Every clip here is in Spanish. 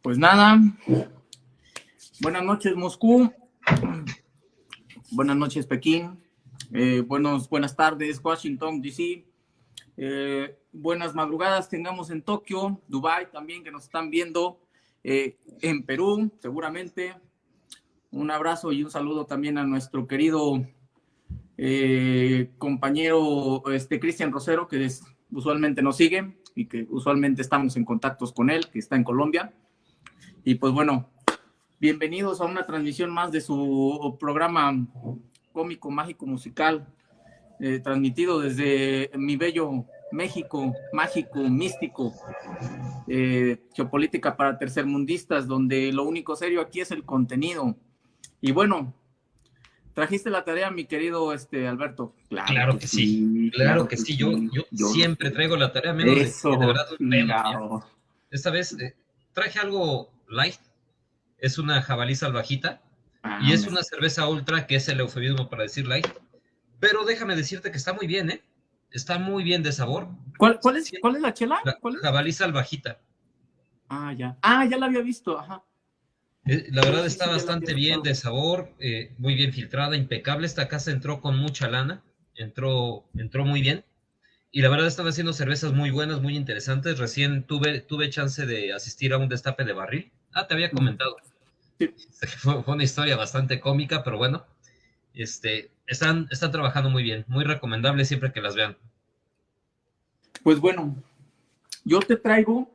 Pues nada, buenas noches Moscú, buenas noches Pekín, buenas tardes Washington DC, buenas madrugadas tengamos en Tokio, Dubái también que nos están viendo, en Perú seguramente. Un abrazo y un saludo también a nuestro querido compañero Cristian Rosero, que usualmente nos sigue y que usualmente estamos en contactos con él, que está en Colombia. Y pues bueno, bienvenidos a una transmisión más de su programa cómico, mágico, musical, transmitido desde mi bello México, mágico, místico, geopolítica para tercermundistas, donde lo único serio aquí es el contenido. Y bueno, ¿trajiste la tarea, mi querido Alberto? Claro que sí, claro que sí. Yo siempre traigo la tarea, menos de que de verdad un pedo. ¿Ya? Esta vez traje algo light, es una jabalí salvajita y es una cerveza ultra, que es el eufemismo para decir light, pero déjame decirte que está muy bien, ¿eh? Está muy bien de sabor. ¿Cuál es la chela? ¿Cuál es? Jabalí salvajita. Ya la había visto, ajá. La verdad está bastante bien de sabor, muy bien filtrada, impecable. Esta casa entró con mucha lana, entró muy bien. Y la verdad están haciendo cervezas muy buenas, muy interesantes. Recién tuve chance de asistir a un destape de barril. Te había comentado. Sí. Fue una historia bastante cómica, pero bueno. Están trabajando muy bien, muy recomendable siempre que las vean. Pues bueno, yo te traigo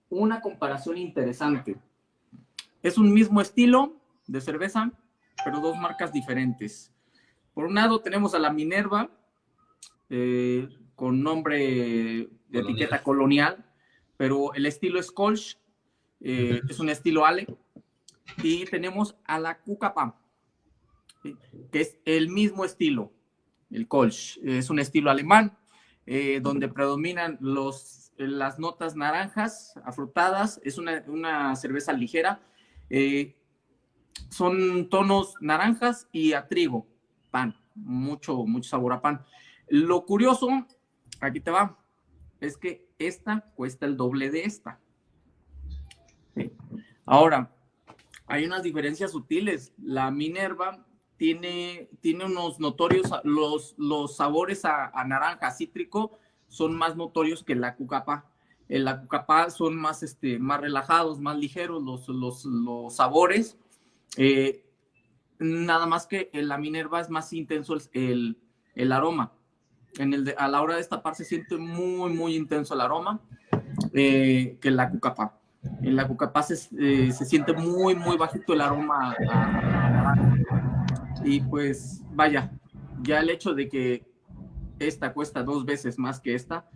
una comparación interesante. Es un mismo estilo de cerveza, pero dos marcas diferentes. Por un lado tenemos a la Minerva, con nombre de etiqueta colonial, pero el estilo es Kolsch, es un estilo Ale. Y tenemos a la Cucapá, que es el mismo estilo, el Kolsch. Es un estilo alemán, donde predominan las notas naranjas, afrutadas. Es una cerveza ligera. Son tonos naranjas y a trigo, pan, mucho sabor a pan. Lo curioso, aquí te va, es que esta cuesta el doble de esta. ¿Sí? Ahora, hay unas diferencias sutiles. La Minerva tiene unos notorios, los sabores a naranja cítrico son más notorios que la Cucapá. En la Cucapá son más relajados, más ligeros los sabores. Nada más que en la Minerva es más intenso el aroma. A la hora de destapar se siente muy intenso el aroma, que en la Cucapá. En la Cucapá se siente muy bajito el aroma a naranja. Y pues vaya, ya el hecho de que esta cuesta 2 veces más que esta,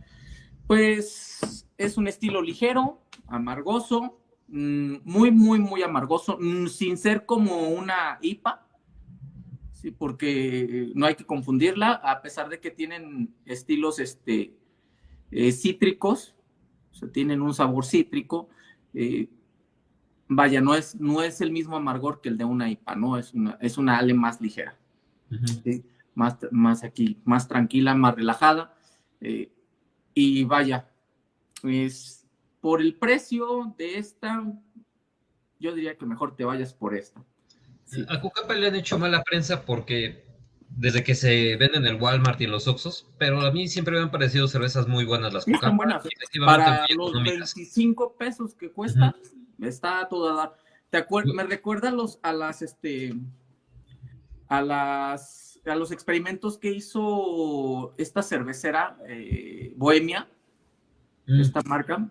pues es un estilo ligero, amargoso, muy amargoso, sin ser como una IPA, sí, porque no hay que confundirla, a pesar de que tienen estilos cítricos, o sea, tienen un sabor cítrico. Vaya, no es el mismo amargor que el de una IPA, ¿no? Es una ale más ligera, ¿sí? más tranquila, más relajada. Y vaya, por el precio de esta, yo diría que mejor te vayas por esta. Sí. A Cucapá le han hecho mala prensa porque desde que se venden en el Walmart y en los Oxxos, pero a mí siempre me han parecido cervezas muy buenas las Cucapá. Están buenas. Para los 25 pesos que cuesta, está toda. Me recuerda a los experimentos que hizo esta cervecera Bohemia, esta marca,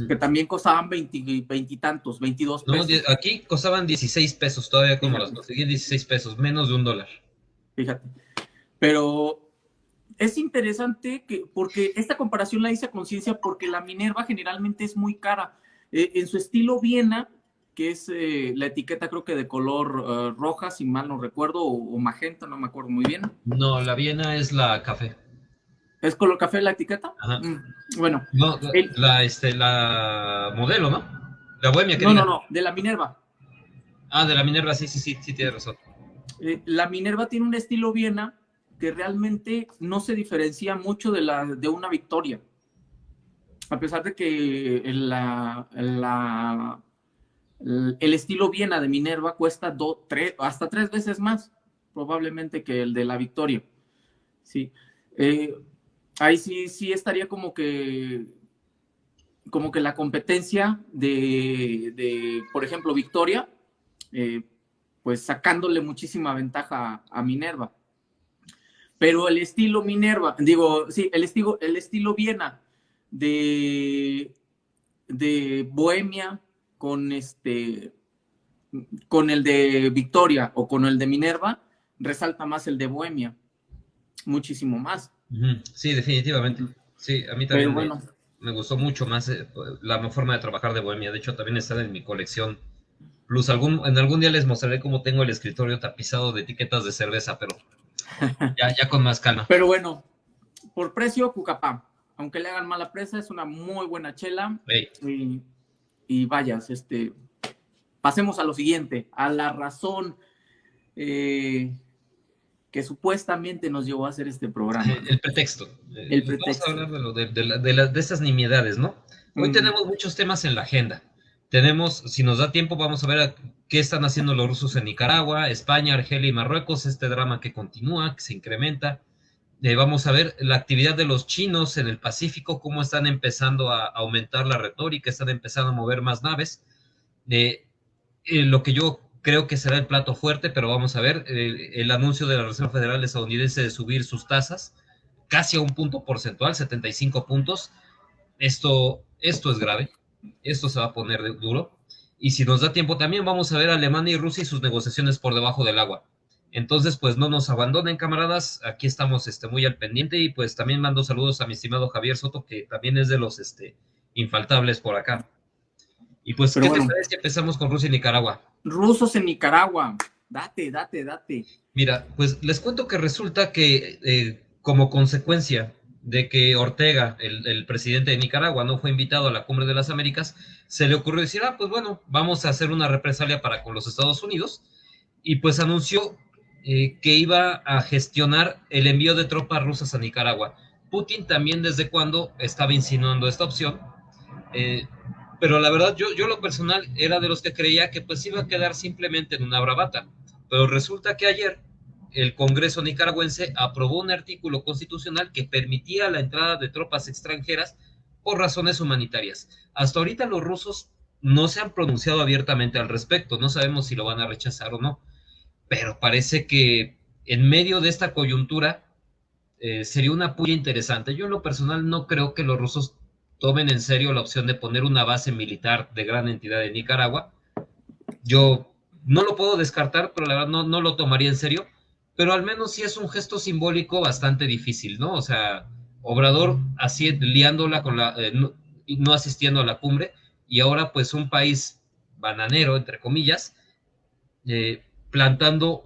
que también costaban 20 y tantos, 22 pesos. No, aquí costaban 16 pesos, todavía como las conseguí, 16 pesos, menos de $1. Fíjate. Pero es interesante porque esta comparación la hice a conciencia porque la Minerva generalmente es muy cara. En su estilo Viena, que es la etiqueta creo que de color roja, si mal no recuerdo, o magenta, no me acuerdo muy bien. No, la Viena es la café. ¿Es color café la etiqueta? Ajá. Bueno. No, la modelo, ¿no? La Bohemia, ¿qué diga? No, de la Minerva. De la Minerva, sí, tienes razón. La Minerva tiene un estilo Viena que realmente no se diferencia mucho de una Victoria. A pesar de que El estilo Viena de Minerva cuesta hasta 3 veces más, probablemente, que el de la Victoria. Sí. Ahí sí estaría como que la competencia por ejemplo, Victoria, pues sacándole muchísima ventaja a Minerva. Pero el estilo Minerva, el estilo Viena de Bohemia con el de Victoria o con el de Minerva, resalta más el de Bohemia, muchísimo más. Sí, definitivamente. Sí, a mí también me gustó mucho más la forma de trabajar de Bohemia. De hecho, también está en mi colección. Plus, en algún día les mostraré cómo tengo el escritorio tapizado de etiquetas de cerveza, pero ya con más calma. Pero bueno, por precio, Cucapá. Aunque le hagan mala presa, es una muy buena chela. Hey. Y vayas, pasemos a lo siguiente, a la razón que supuestamente nos llevó a hacer este programa. El pretexto. Vamos a hablar de estas nimiedades, ¿no? Hoy tenemos muchos temas en la agenda. Si nos da tiempo, vamos a ver qué están haciendo los rusos en Nicaragua, España, Argelia y Marruecos, este drama que continúa, que se incrementa. Vamos a ver la actividad de los chinos en el Pacífico, cómo están empezando a aumentar la retórica, están empezando a mover más naves. Lo que yo creo que será el plato fuerte, pero vamos a ver el anuncio de la Reserva Federal estadounidense de subir sus tasas casi a un punto porcentual, 75 puntos. Esto es grave, esto se va a poner duro. Y si nos da tiempo también vamos a ver a Alemania y Rusia y sus negociaciones por debajo del agua. Entonces, pues no nos abandonen, camaradas, aquí estamos muy al pendiente y pues también mando saludos a mi estimado Javier Soto, que también es de los infaltables por acá. Y pues, ¿qué te parece si empezamos con Rusia y Nicaragua? Rusos en Nicaragua, date. Mira, pues les cuento que resulta que como consecuencia de que Ortega, el presidente de Nicaragua, no fue invitado a la Cumbre de las Américas, se le ocurrió decir, pues bueno, vamos a hacer una represalia para con los Estados Unidos, y pues anunció que iba a gestionar el envío de tropas rusas a Nicaragua. Putin también desde cuando estaba insinuando esta opción, pero la verdad yo lo personal era de los que creía que pues iba a quedar simplemente en una bravata, pero resulta que ayer el Congreso nicaragüense aprobó un artículo constitucional que permitía la entrada de tropas extranjeras por razones humanitarias. Hasta ahorita los rusos no se han pronunciado abiertamente al respecto, no sabemos si lo van a rechazar o no, pero parece que en medio de esta coyuntura sería una puya interesante. Yo en lo personal no creo que los rusos tomen en serio la opción de poner una base militar de gran entidad en Nicaragua. Yo no lo puedo descartar, pero la verdad no lo tomaría en serio, pero al menos sí es un gesto simbólico bastante difícil, ¿no? O sea, Obrador así liándola con no asistiendo a la cumbre, y ahora pues un país bananero, entre comillas, plantando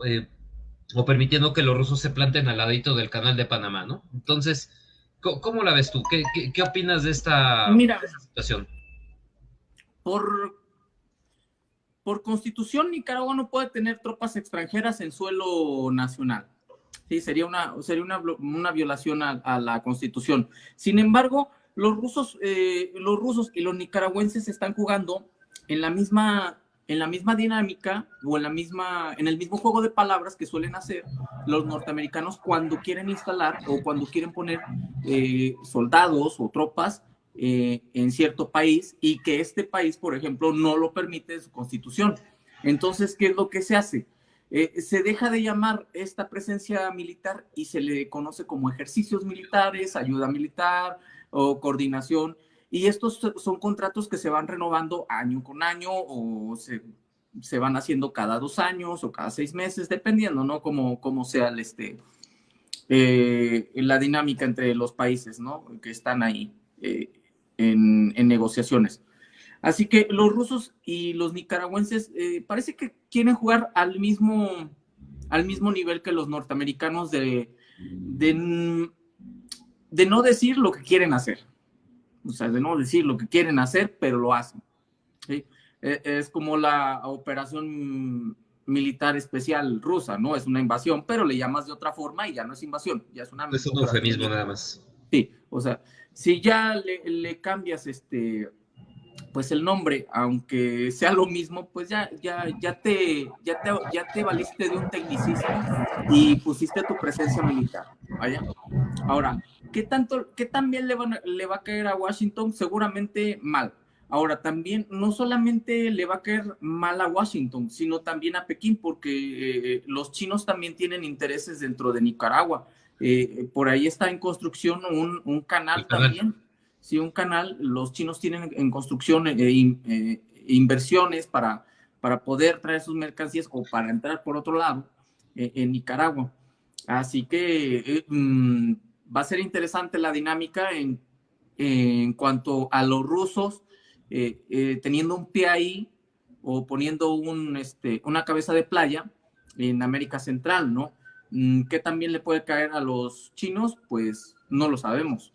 o permitiendo que los rusos se planten al ladito del canal de Panamá, ¿no? Entonces, ¿cómo la ves tú? ¿Qué opinas de esta situación? Por constitución, Nicaragua no puede tener tropas extranjeras en suelo nacional. Sí, sería una violación a la constitución. Sin embargo, los rusos y los nicaragüenses están jugando en la misma dinámica o en el mismo juego de palabras que suelen hacer los norteamericanos cuando quieren instalar o cuando quieren poner soldados o tropas en cierto país, y que este país, por ejemplo, no lo permite su constitución. Entonces, ¿qué es lo que se hace? Se deja de llamar esta presencia militar y se le conoce como ejercicios militares, ayuda militar o coordinación, y estos son contratos que se van renovando año con año o se van haciendo cada 2 años o cada 6 meses, dependiendo, ¿no? Como sea la dinámica entre los países, ¿no? Que están ahí en negociaciones. Así que los rusos y los nicaragüenses parece que quieren jugar al mismo nivel que los norteamericanos de no decir lo que quieren hacer. O sea, de no decir lo que quieren hacer, pero lo hacen. ¿Sí? Es como la operación militar especial rusa, ¿no? Es una invasión, pero le llamas de otra forma y ya no es invasión, ya es es un eufemismo nada más. Sí, o sea, si ya le cambias pues el nombre, aunque sea lo mismo, pues ya te valiste de un tecnicismo y pusiste tu presencia militar, ¿vaya? Ahora, ¿qué tan bien le va a caer a Washington? Seguramente mal. Ahora, también no solamente le va a caer mal a Washington, sino también a Pekín, porque los chinos también tienen intereses dentro de Nicaragua. Por ahí está en construcción un canal también. Sí, un canal. Los chinos tienen en construcción inversiones para poder traer sus mercancías o para entrar por otro lado en Nicaragua. Así que va a ser interesante la dinámica en cuanto a los rusos teniendo un pie ahí o poniendo una cabeza de playa en América Central, ¿no? ¿Qué también le puede caer a los chinos? Pues no lo sabemos.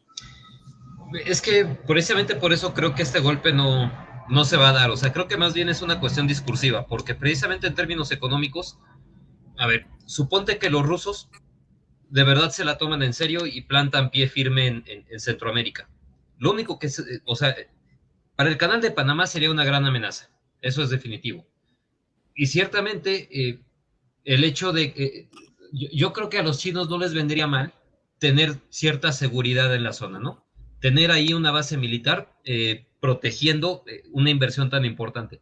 Es que precisamente por eso creo que este golpe no se va a dar. O sea, creo que más bien es una cuestión discursiva, porque precisamente en términos económicos, a ver, suponte que los rusos de verdad se la toman en serio y plantan pie firme en Centroamérica. Lo único que, o sea, para el canal de Panamá sería una gran amenaza. Eso es definitivo. Y ciertamente el hecho de... yo creo que a los chinos no les vendría mal tener cierta seguridad en la zona, ¿no? Tener ahí una base militar protegiendo una inversión tan importante.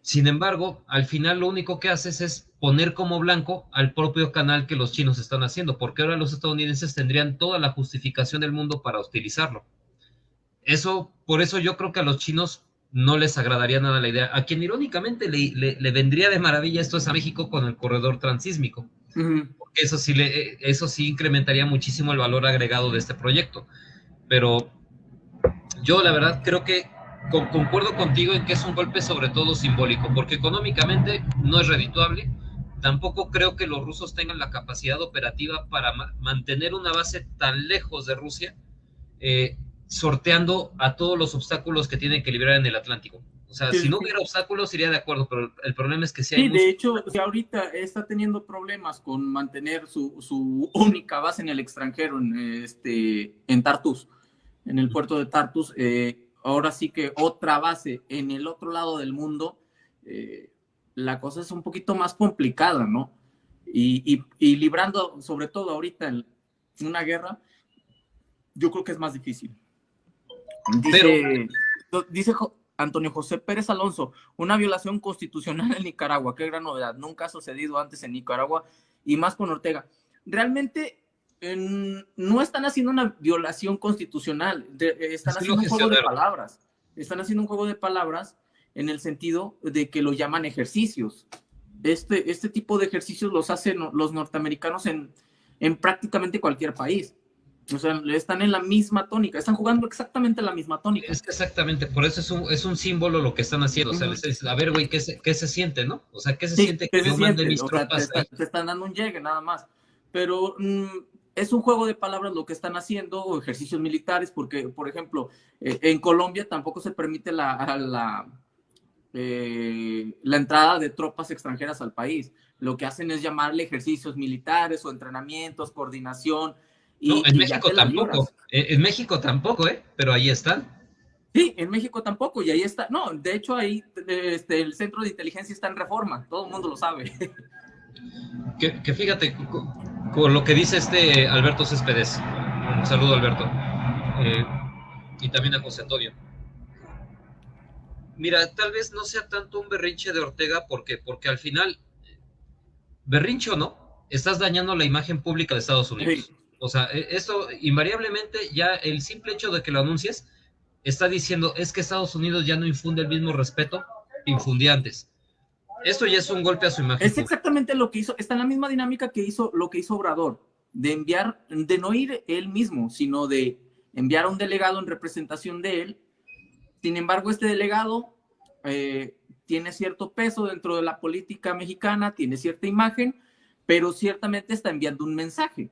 Sin embargo, al final lo único que haces es poner como blanco al propio canal que los chinos están haciendo, porque ahora los estadounidenses tendrían toda la justificación del mundo para utilizarlo. Por eso yo creo que a los chinos no les agradaría nada la idea. A quien irónicamente le vendría de maravilla esto es a México con el corredor transísmico. Porque eso sí incrementaría muchísimo el valor agregado de este proyecto. Pero yo la verdad creo que concuerdo contigo en que es un golpe sobre todo simbólico, porque económicamente no es redituable. Tampoco creo que los rusos tengan la capacidad operativa para mantener una base tan lejos de Rusia, sorteando a todos los obstáculos que tienen que librar en el Atlántico. O sea, si no hubiera obstáculos, iría de acuerdo, pero el problema es que si hay... Sí, de hecho, si ahorita está teniendo problemas con mantener su única base en el extranjero, en Tartus, en el puerto de Tartus, ahora sí que otra base en el otro lado del mundo, la cosa es un poquito más complicada, ¿no? Y librando, sobre todo ahorita, una guerra, yo creo que es más difícil. Dice Antonio José Pérez Alonso, una violación constitucional en Nicaragua. Qué gran novedad. Nunca ha sucedido antes en Nicaragua y más con Ortega. Realmente no están haciendo una violación constitucional. Están haciendo un juego de palabras. Están haciendo un juego de palabras en el sentido de que lo llaman ejercicios. Este tipo de ejercicios los hacen los norteamericanos en prácticamente cualquier país. O sea, están en la misma tónica, están jugando exactamente la misma tónica. Es exactamente, por eso es un símbolo lo que están haciendo. O sea, les dicen, a ver, güey, ¿qué se siente, no? O sea, ¿qué se siente que yo mande mis tropas ahí? Te están dando un llegue, nada más. Pero es un juego de palabras lo que están haciendo, o ejercicios militares, porque, por ejemplo, en Colombia tampoco se permite la entrada de tropas extranjeras al país. Lo que hacen es llamarle ejercicios militares o entrenamientos, coordinación. No, en México tampoco. En México tampoco, pero ahí están. Sí, en México tampoco, y ahí está. No, de hecho, ahí el centro de inteligencia está en Reforma, todo el mundo lo sabe. Que fíjate, con lo que dice Alberto Céspedes. Un saludo, Alberto. Y también a José Antonio. Mira, tal vez no sea tanto un berrinche de Ortega, porque al final, berrinche o no, estás dañando la imagen pública de Estados Unidos. Sí. O sea, esto invariablemente, ya el simple hecho de que lo anuncies, está diciendo, es que Estados Unidos ya no infunde el mismo respeto que infundía antes. Esto ya es un golpe a su imagen. Es exactamente lo que hizo, está en la misma dinámica que hizo lo que hizo Obrador, de no ir él mismo, sino de enviar a un delegado en representación de él. Sin embargo, este delegado tiene cierto peso dentro de la política mexicana, tiene cierta imagen, pero ciertamente está enviando un mensaje.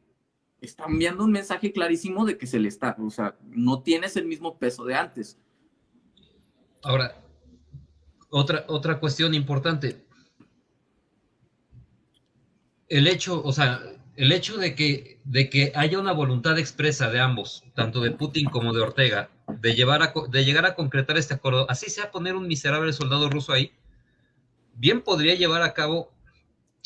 Está enviando un mensaje clarísimo de que se le está, o sea, no tienes el mismo peso de antes. Ahora, otra cuestión importante. El hecho de que haya una voluntad expresa de ambos, tanto de Putin como de Ortega, de llegar a concretar este acuerdo, así sea poner un miserable soldado ruso ahí, bien podría llevar a cabo,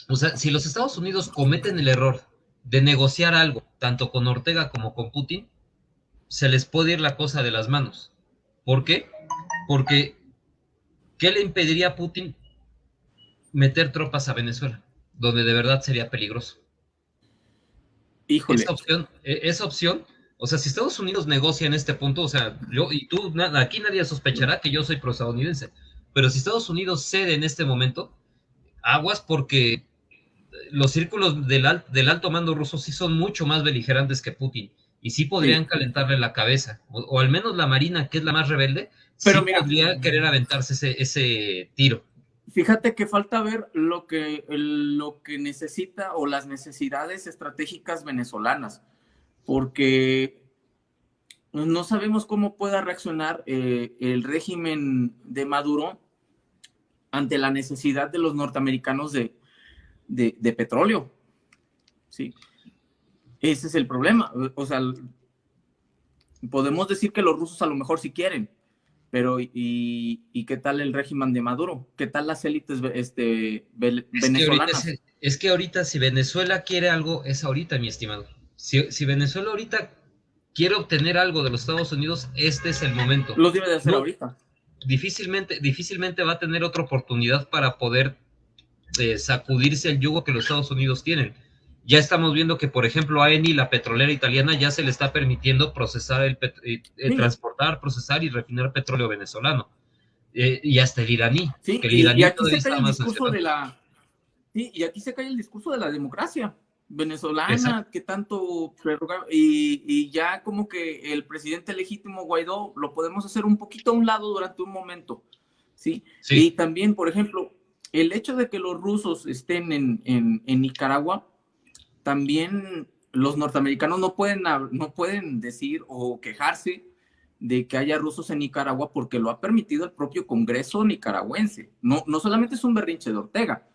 o sea, si los Estados Unidos cometen el error de negociar algo, tanto con Ortega como con Putin, se les puede ir la cosa de las manos. ¿Por qué? Porque ¿qué le impediría a Putin meter tropas a Venezuela, donde de verdad sería peligroso? Híjole. Esa opción, o sea, si Estados Unidos negocia en este punto, o sea, yo y tú, aquí nadie sospechará que yo soy proestadounidense, pero si Estados Unidos cede en este momento, aguas, porque los círculos del alto mando ruso sí son mucho más beligerantes que Putin, y sí podrían calentarle la cabeza, o al menos la Marina, que es la más rebelde, pero sí mira, podría querer aventarse ese tiro. Fíjate que falta ver lo que necesita o las necesidades estratégicas venezolanas, porque no sabemos cómo pueda reaccionar el régimen de Maduro ante la necesidad de los norteamericanos de petróleo. ¿Sí? Ese es el problema. O sea, podemos decir que los rusos a lo mejor sí quieren, pero ¿y qué tal el régimen de Maduro? ¿Qué tal las élites venezolanas? Es que ahorita si Venezuela quiere algo, es ahorita, mi estimado. Si Venezuela ahorita quiere obtener algo de los Estados Unidos, este es el momento. Lo debe de hacer ahorita. Difícilmente va a tener otra oportunidad para poder sacudirse el yugo que los Estados Unidos tienen. Ya estamos viendo que, por ejemplo, a Eni, la petrolera italiana, ya se le está permitiendo procesar transportar, procesar y refinar petróleo venezolano. Y hasta el iraní. Sí, que el iraní y aquí se cae el discurso y aquí se cae el discurso de la democracia venezolana. Exacto. Que tanto y ya como que el presidente legítimo Guaidó lo podemos hacer un poquito a un lado durante un momento, ¿sí? Y también, por ejemplo, el hecho de que los rusos estén en Nicaragua, también los norteamericanos no pueden decir o quejarse de que haya rusos en Nicaragua porque lo ha permitido el propio Congreso nicaragüense. No solamente es un berrinche de Ortega,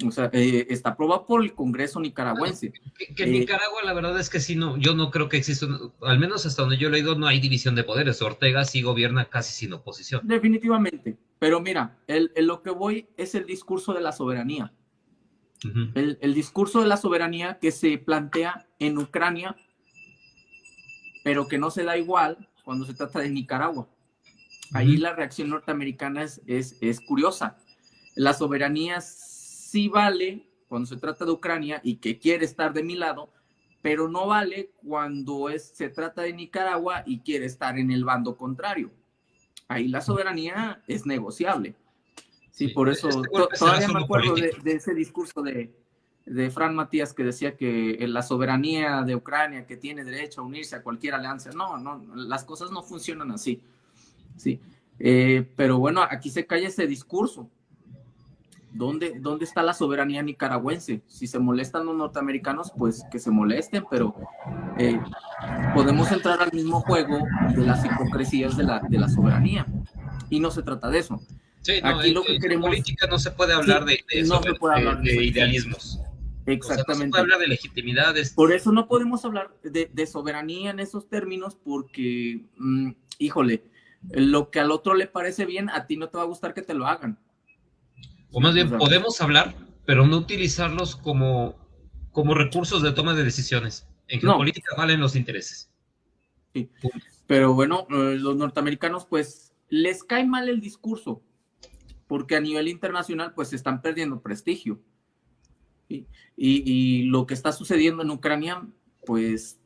o sea, está aprobado por el Congreso nicaragüense. Que Nicaragua, la verdad es que sí, no, yo no creo que exista, al menos hasta donde yo he leído, no hay división de poderes. Ortega sí gobierna casi sin oposición. Definitivamente, pero mira, lo que voy es el discurso de la soberanía. El discurso de la soberanía que se plantea en Ucrania, pero que no se da igual cuando se trata de Nicaragua. Ahí la reacción norteamericana es curiosa. La soberanía sí vale cuando se trata de Ucrania y que quiere estar de mi lado, pero no vale cuando se trata de Nicaragua y quiere estar en el bando contrario. Ahí la soberanía es negociable. Sí, por eso todavía me acuerdo de ese discurso de Fran Matías que decía que la soberanía de Ucrania, que tiene derecho a unirse a cualquier alianza. No, las cosas no funcionan así. Sí. Pero bueno, aquí se cae ese discurso. ¿Dónde está la soberanía nicaragüense? Si se molestan los norteamericanos, pues que se molesten, pero podemos entrar al mismo juego de las hipocresías de la soberanía. Y no se trata de eso. Sí, no, aquí lo que queremos, política no se puede hablar de idealismos. Exactamente. O sea, no se puede hablar de legitimidades. Por eso no podemos hablar de soberanía en esos términos, porque, híjole, lo que al otro le parece bien, a ti no te va a gustar que te lo hagan. O más bien, podemos hablar, pero no utilizarlos como recursos de toma de decisiones. En geopolítica valen los intereses. Sí. Pero bueno, los norteamericanos, pues, les cae mal el discurso, porque a nivel internacional, pues, están perdiendo prestigio. Y lo que está sucediendo en Ucrania, pues,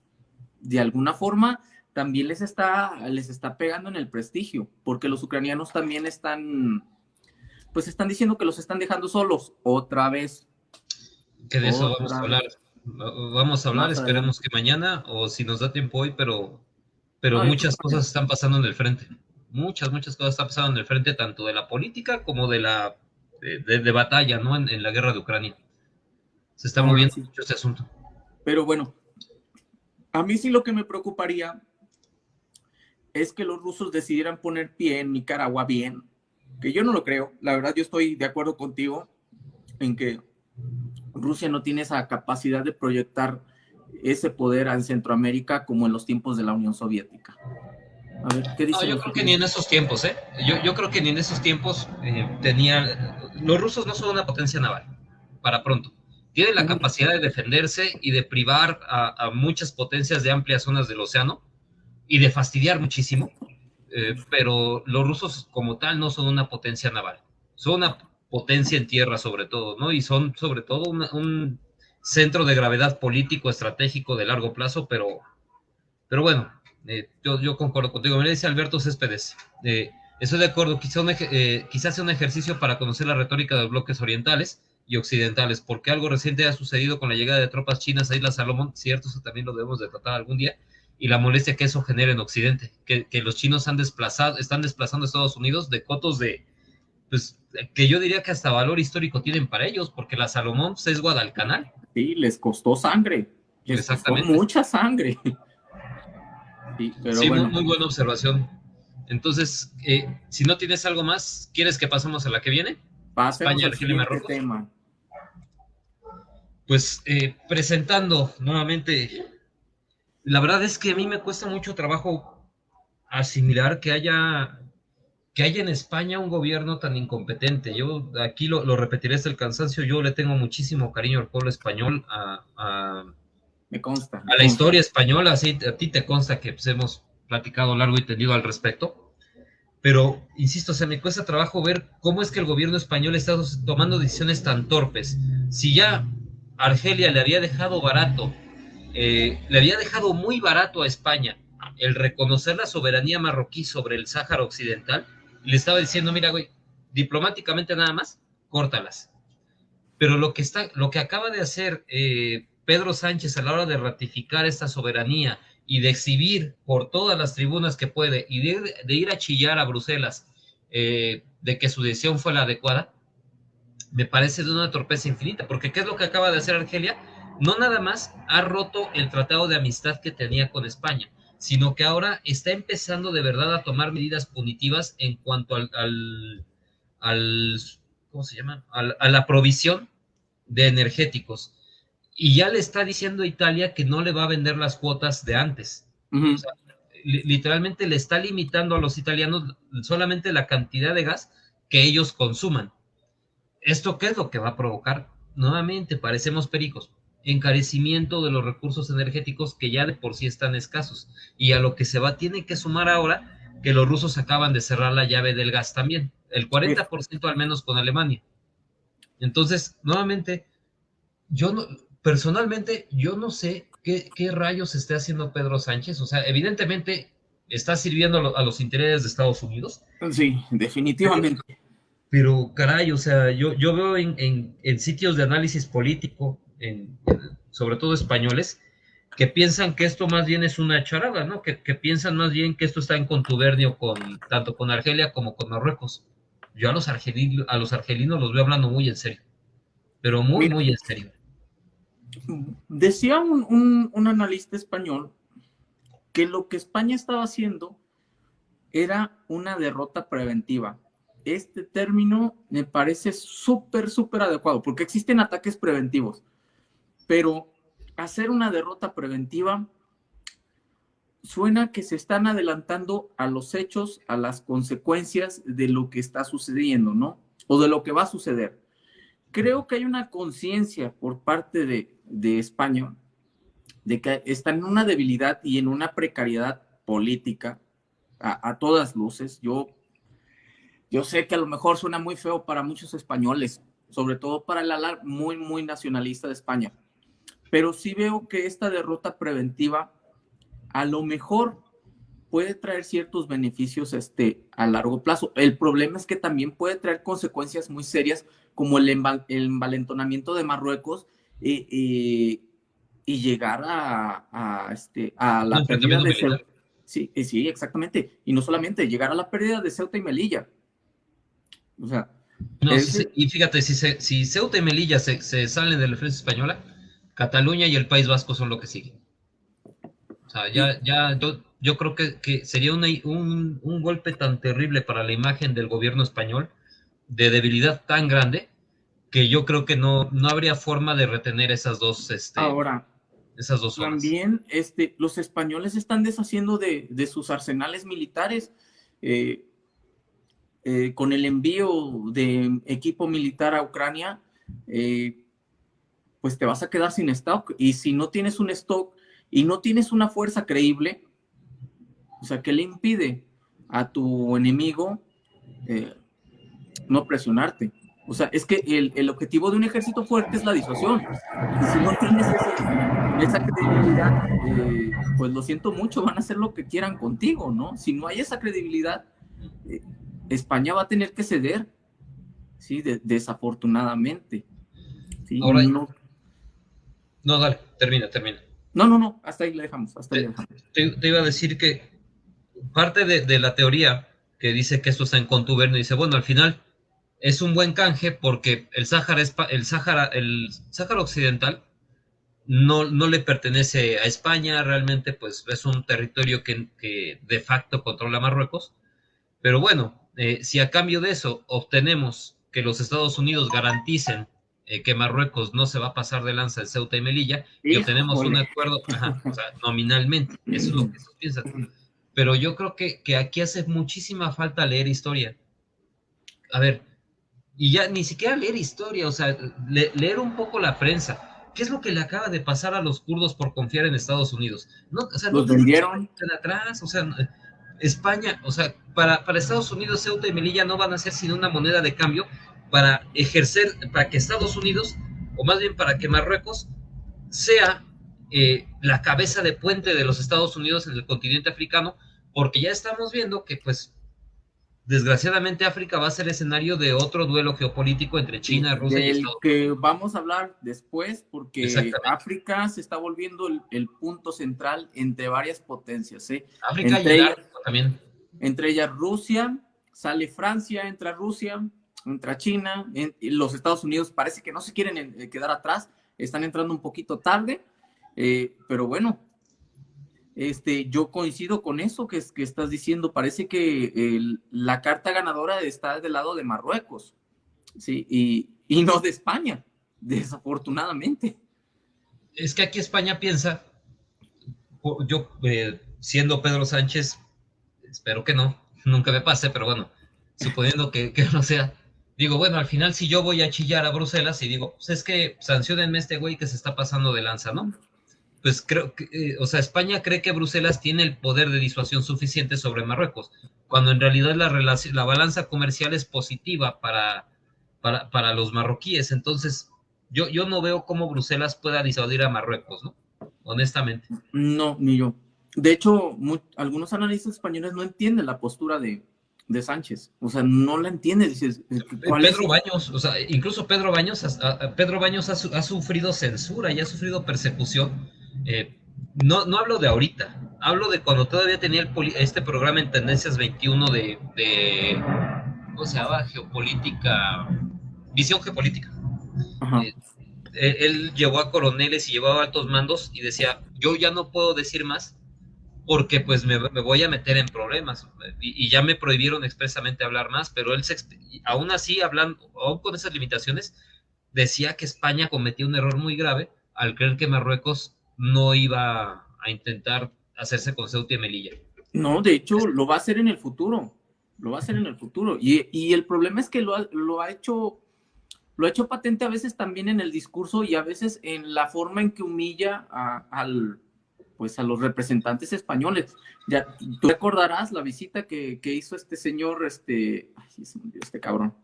de alguna forma, también les está pegando en el prestigio, porque los ucranianos también están diciendo que los están dejando solos otra vez. Que de eso vamos a hablar. Vamos a hablar, esperemos que mañana, o si nos da tiempo hoy, pero muchas cosas están pasando en el frente. Muchas cosas están pasando en el frente, tanto de la política como de la de batalla, ¿no? En la guerra de Ucrania. Se está moviendo mucho este asunto. Pero bueno, a mí sí lo que me preocuparía es que los rusos decidieran poner pie en Nicaragua bien, que yo no lo creo. La verdad, yo estoy de acuerdo contigo en que Rusia no tiene esa capacidad de proyectar ese poder en Centroamérica como en los tiempos de la Unión Soviética. A ver, ¿qué dicen? No, yo creo que ni en esos tiempos, ¿eh? Yo creo que ni en esos tiempos los rusos no son una potencia naval, para pronto. Tienen la capacidad de defenderse y de privar a muchas potencias de amplias zonas del océano y de fastidiar muchísimo, pero los rusos como tal no son una potencia naval, son una potencia en tierra sobre todo, ¿no? Y son sobre todo un centro de gravedad político, estratégico de largo plazo, pero bueno, yo concuerdo contigo. Me dice Alberto Céspedes, estoy de acuerdo, quizás sea un ejercicio para conocer la retórica de los bloques orientales y occidentales, porque algo reciente ha sucedido con la llegada de tropas chinas a Isla Salomón, cierto, eso también lo debemos de tratar algún día, y la molestia que eso genera en Occidente, que los chinos están desplazando a Estados Unidos de cotos pues, que yo diría que hasta valor histórico tienen para ellos, porque la Salomón pues, es Guadalcanal. Sí, les costó sangre, les costó mucha sangre. Sí, pero sí, bueno. muy buena observación. Entonces, si no tienes algo más, ¿quieres que pasemos a la que viene? España, Argelia y Marruecos. Tema. Pues presentando nuevamente, la verdad es que a mí me cuesta mucho trabajo asimilar que haya en España un gobierno tan incompetente. Yo aquí lo repetiré hasta el cansancio, yo le tengo muchísimo cariño al pueblo español, me consta. A la historia española, así a ti te consta que pues, hemos platicado largo y tendido al respecto, pero insisto, me cuesta trabajo ver cómo es que el gobierno español está tomando decisiones tan torpes. Si ya Argelia le había dejado barato, le había dejado muy barato a España el reconocer la soberanía marroquí sobre el Sáhara Occidental, y le estaba diciendo, mira, güey, diplomáticamente nada más, córtalas. Pero lo que acaba de hacer Pedro Sánchez a la hora de ratificar esta soberanía y de exhibir por todas las tribunas que puede y de ir a chillar a Bruselas de que su decisión fue la adecuada, me parece de una torpeza infinita, porque ¿qué es lo que acaba de hacer Argelia? No nada más ha roto el tratado de amistad que tenía con España, sino que ahora está empezando de verdad a tomar medidas punitivas en cuanto al ¿cómo se llama? A la provisión de energéticos. Y ya le está diciendo a Italia que no le va a vender las cuotas de antes. O sea, literalmente le está limitando a los italianos solamente la cantidad de gas que ellos consuman. ¿Esto qué es lo que va a provocar? Nuevamente, parecemos pericos, encarecimiento de los recursos energéticos que ya de por sí están escasos. Y a lo que tiene que sumar ahora que los rusos acaban de cerrar la llave del gas también, el 40% al menos con Alemania. Entonces, nuevamente, personalmente, yo no sé qué rayos esté haciendo Pedro Sánchez. O sea, evidentemente está sirviendo a los intereses de Estados Unidos. Sí, definitivamente. Pero caray, o sea, yo veo en sitios de análisis político, sobre todo españoles, que piensan que esto más bien es una charada, ¿no? Que piensan más bien que esto está en contubernio tanto con Argelia como con Marruecos. Yo a los argelinos los veo hablando muy en serio, pero muy en serio. Decía un analista español que lo que España estaba haciendo era una derrota preventiva. Este término me parece súper adecuado, porque existen ataques preventivos, pero hacer una derrota preventiva suena que se están adelantando a los hechos, a las consecuencias de lo que está sucediendo, ¿no? O de lo que va a suceder. Creo que hay una conciencia por parte de España de que está en una debilidad y en una precariedad política a todas luces. Yo sé que a lo mejor suena muy feo para muchos españoles, sobre todo para el ala muy nacionalista de España, pero sí veo que esta derrota preventiva a lo mejor puede traer ciertos beneficios a largo plazo. El problema es que también puede traer consecuencias muy serias como el envalentonamiento de Marruecos y llegar a la pérdida de Ceuta. Sí, exactamente. Y no solamente, llegar a la pérdida de Ceuta y Melilla. O sea, no, y fíjate, si Ceuta y Melilla se salen de la defensa española, Cataluña y el País Vasco son lo que siguen. O sea, yo creo que sería un golpe tan terrible para la imagen del gobierno español, de debilidad tan grande, que yo creo que no habría forma de retener esas dos. Ahora, esas 2 zonas. También los españoles están deshaciendo de sus arsenales militares con el envío de equipo militar a Ucrania, pues te vas a quedar sin stock. Y si no tienes un stock y no tienes una fuerza creíble, o sea, ¿qué le impide a tu enemigo no presionarte? O sea, es que el objetivo de un ejército fuerte es la disuasión. Y si no tienes esa credibilidad, pues lo siento mucho, van a hacer lo que quieran contigo, ¿no? Si no hay esa credibilidad, España va a tener que ceder, ¿sí? Desafortunadamente. ¿Sí? Ahora, no, dale, termina. No, hasta ahí le dejamos. Te iba a decir que parte de la teoría que dice que esto está en contubernio, dice, bueno, al final es un buen canje porque el Sáhara Occidental no le pertenece a España, realmente pues es un territorio que de facto controla Marruecos, pero bueno, si a cambio de eso obtenemos que los Estados Unidos garanticen que Marruecos no se va a pasar de lanza en Ceuta y Melilla, y obtenemos un acuerdo, o sea, nominalmente, eso es lo que se piensa. Pero yo creo que aquí hace muchísima falta leer historia. A ver, y ya ni siquiera leer historia, o sea, leer un poco la prensa. ¿Qué es lo que le acaba de pasar a los kurdos por confiar en Estados Unidos? No, o sea, los vendieron de atrás, o sea, España, o sea, para Estados Unidos, Ceuta y Melilla no van a ser sino una moneda de cambio para ejercer, para que Estados Unidos, o más bien para que Marruecos sea la cabeza de puente de los Estados Unidos en el continente africano, porque ya estamos viendo que, pues, desgraciadamente África va a ser escenario de otro duelo geopolítico entre China, Rusia y Estados Unidos. Del que vamos a hablar después, porque África se está volviendo el punto central entre varias potencias. África y el Ártico también. Entre ellas Rusia, sale Francia, entra Rusia, entra China, los Estados Unidos parece que no se quieren quedar atrás, están entrando un poquito tarde, pero bueno, yo coincido con eso que estás diciendo. Parece que la carta ganadora está del lado de Marruecos, ¿sí? Y no de España, desafortunadamente. Es que aquí España piensa, yo siendo Pedro Sánchez, espero que no, nunca me pase, pero bueno, suponiendo que no sea, digo, bueno, al final si yo voy a chillar a Bruselas y digo, pues es que sanciónenme a este güey que se está pasando de lanza, ¿no? Pues creo que, o sea, España cree que Bruselas tiene el poder de disuasión suficiente sobre Marruecos, cuando en realidad la balanza comercial es positiva para los marroquíes. Entonces, yo no veo cómo Bruselas pueda disuadir a Marruecos, ¿no? Honestamente. No, ni yo. De hecho, algunos analistas españoles no entienden la postura de Sánchez. O sea, no la entienden. Dices, Pedro Baños, o sea, incluso Pedro Baños ha sufrido censura y ha sufrido persecución. No hablo de ahorita, hablo de cuando todavía tenía este programa en Tendencias 21 de ¿cómo se llama? Geopolítica, visión geopolítica. Él llevó a coroneles y llevaba altos mandos y decía, yo ya no puedo decir más porque pues me voy a meter en problemas y ya me prohibieron expresamente hablar más, pero él aún así, aún con esas limitaciones, decía que España cometió un error muy grave al creer que Marruecos no iba a intentar hacerse con Ceuta y Melilla. No, de hecho, lo va a hacer en el futuro. Lo va a hacer en el futuro. Y el problema es que lo ha hecho patente a veces también en el discurso y a veces en la forma en que humilla a los representantes españoles. Ya, tú recordarás la visita que hizo este señor, ay, se me olvidó este cabrón.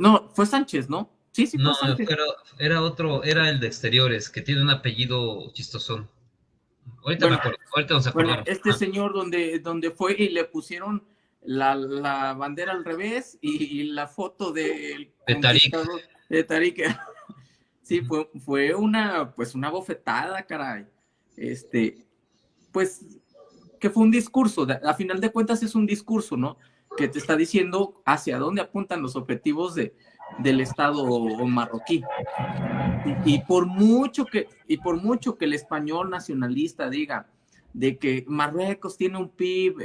No, fue Sánchez, ¿no? Sí, no, fue Sánchez. Era otro, era el de Exteriores, que tiene un apellido chistosón. Ahorita me acuerdo, ahorita nos acordamos. Bueno, señor donde fue y le la bandera al revés y la foto del conquistador de Tarik. Sí, fue una bofetada, caray. Pues que fue un discurso, a final de cuentas es un discurso, ¿no? Que te está diciendo hacia dónde apuntan los objetivos del Estado marroquí. Y por mucho que el español nacionalista diga de que Marruecos tiene un PIB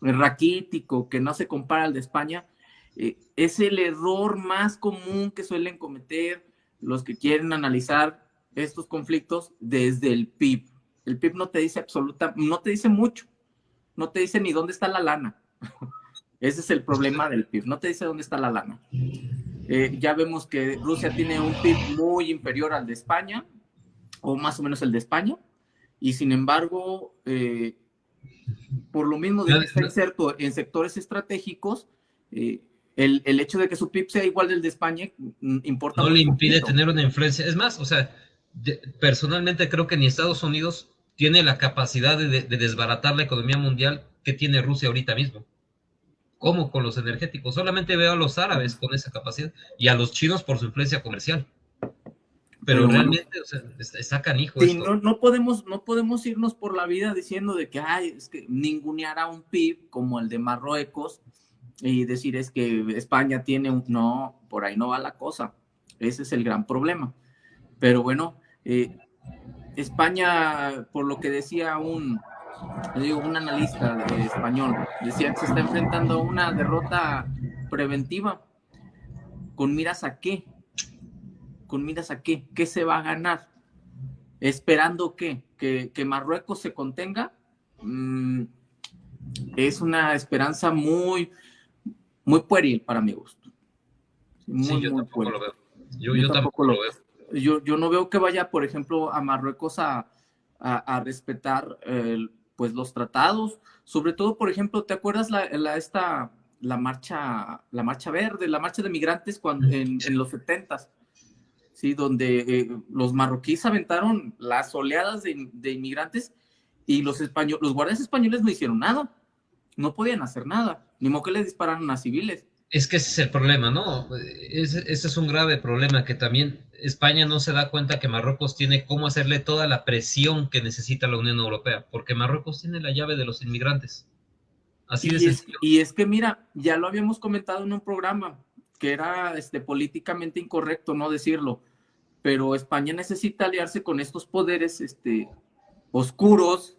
raquítico que no se compara al de España, es el error más común que suelen cometer los que quieren analizar estos conflictos desde el PIB. El PIB no te dice no te dice mucho, no te dice ni dónde está la lana. Ese es el problema del PIB, no te dice dónde está la lana. Ya vemos que Rusia tiene un PIB muy inferior al de España, o más o menos el de España, y sin embargo, por lo mismo de que está inserto en sectores estratégicos, el hecho de que su PIB sea igual del de España importa no muy le impide poquito. tener una influencia. Es más, o sea, personalmente creo que ni Estados Unidos tiene la capacidad de desbaratar la economía mundial que tiene Rusia ahorita mismo. ¿Cómo? Con los energéticos. Solamente veo a los árabes con esa capacidad y a los chinos por su influencia comercial. Pero realmente, bueno, o sea, está canijo sí, esto. No podemos irnos por la vida diciendo de que, es que ningunear a un PIB como el de Marruecos y decir es que España tiene un... No, por ahí no va la cosa. Ese es el gran problema. Pero bueno, España, por lo que decía un analista español, decía que se está enfrentando a una derrota preventiva. ¿Con miras a qué? ¿Con miras a qué? ¿Qué se va a ganar? ¿Esperando qué? ¿Que Marruecos se contenga? Es una esperanza muy, muy pueril para mi gusto. Muy, sí, yo muy tampoco pueril. lo veo. Yo tampoco lo veo. Yo no veo que vaya, por ejemplo, a Marruecos a respetar pues los tratados. Sobre todo, por ejemplo, ¿te acuerdas la marcha verde, la marcha de migrantes en los 70s? Sí, donde los marroquíes aventaron las oleadas de inmigrantes y los guardias españoles no hicieron nada, no podían hacer nada, ni modo que les dispararan a civiles. Es que ese es el problema, ¿no? Ese es un grave problema que también España no se da cuenta que Marruecos tiene cómo hacerle toda la presión que necesita la Unión Europea, porque Marruecos tiene la llave de los inmigrantes. Así de sencillo. Y es que mira, ya lo habíamos comentado en un programa, que era políticamente incorrecto no decirlo, pero España necesita aliarse con estos poderes oscuros,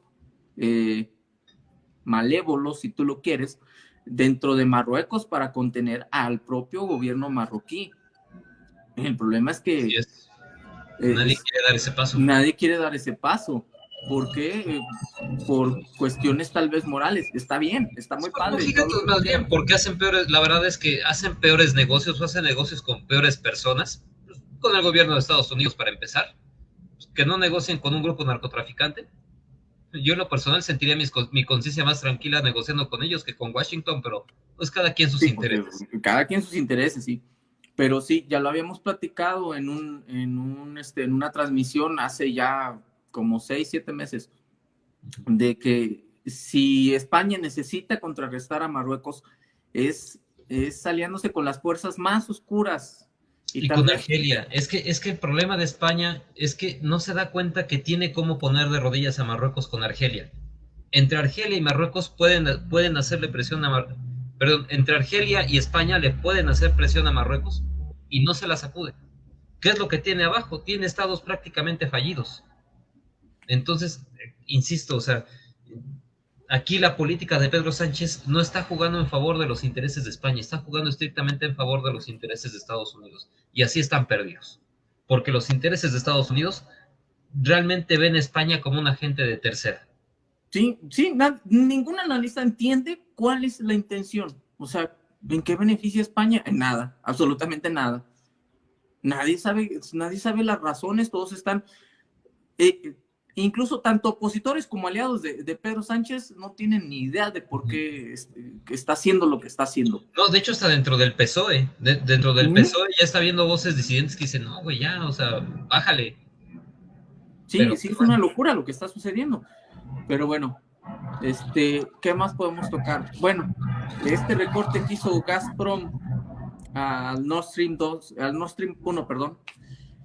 malévolos, si tú lo quieres, dentro de Marruecos para contener al propio gobierno marroquí. El problema es que nadie quiere dar ese paso. Nadie quiere dar ese paso. ¿Por qué? Por cuestiones tal vez morales. Está bien, está muy padre. Fíjate, más bien, porque hacen peores, la verdad es que hacen peores negocios o hacen negocios con peores personas, con el gobierno de Estados Unidos para empezar, que no negocien con un grupo narcotraficante. Yo en lo personal sentiría mi conciencia más tranquila negociando con ellos que con Washington, pero pues cada quien sus intereses. Cada quien sus intereses, sí. Pero sí, ya lo habíamos platicado en una transmisión hace ya como 6, 7 meses, de que si España necesita contrarrestar a Marruecos, es aliándose con las fuerzas más oscuras. Y con Argelia. Es que el problema de España es que no se da cuenta que tiene cómo poner de rodillas a Marruecos con Argelia. Entre Argelia y Marruecos pueden hacerle presión a Marruecos. Perdón, entre Argelia y España le pueden hacer presión a Marruecos y no se la sacude. ¿Qué es lo que tiene abajo? Tiene estados prácticamente fallidos. Entonces, insisto, o sea, aquí la política de Pedro Sánchez no está jugando en favor de los intereses de España, está jugando estrictamente en favor de los intereses de Estados Unidos. Y así están perdidos. Porque los intereses de Estados Unidos realmente ven a España como un agente de tercera. Sí, ningún analista entiende cuál es la intención. O sea, ¿en qué beneficia España? En nada, absolutamente nada. Nadie sabe las razones, todos están... incluso tanto opositores como aliados de Pedro Sánchez no tienen ni idea de por qué está haciendo lo que está haciendo. No, de hecho está dentro del PSOE. Dentro del PSOE ya está viendo voces disidentes que dicen, no, güey, ya, o sea, bájale. Sí, pero, sí, es una locura lo que está sucediendo. Pero bueno, ¿qué más podemos tocar? Bueno, este recorte que hizo Gazprom al Nord Stream 1, perdón,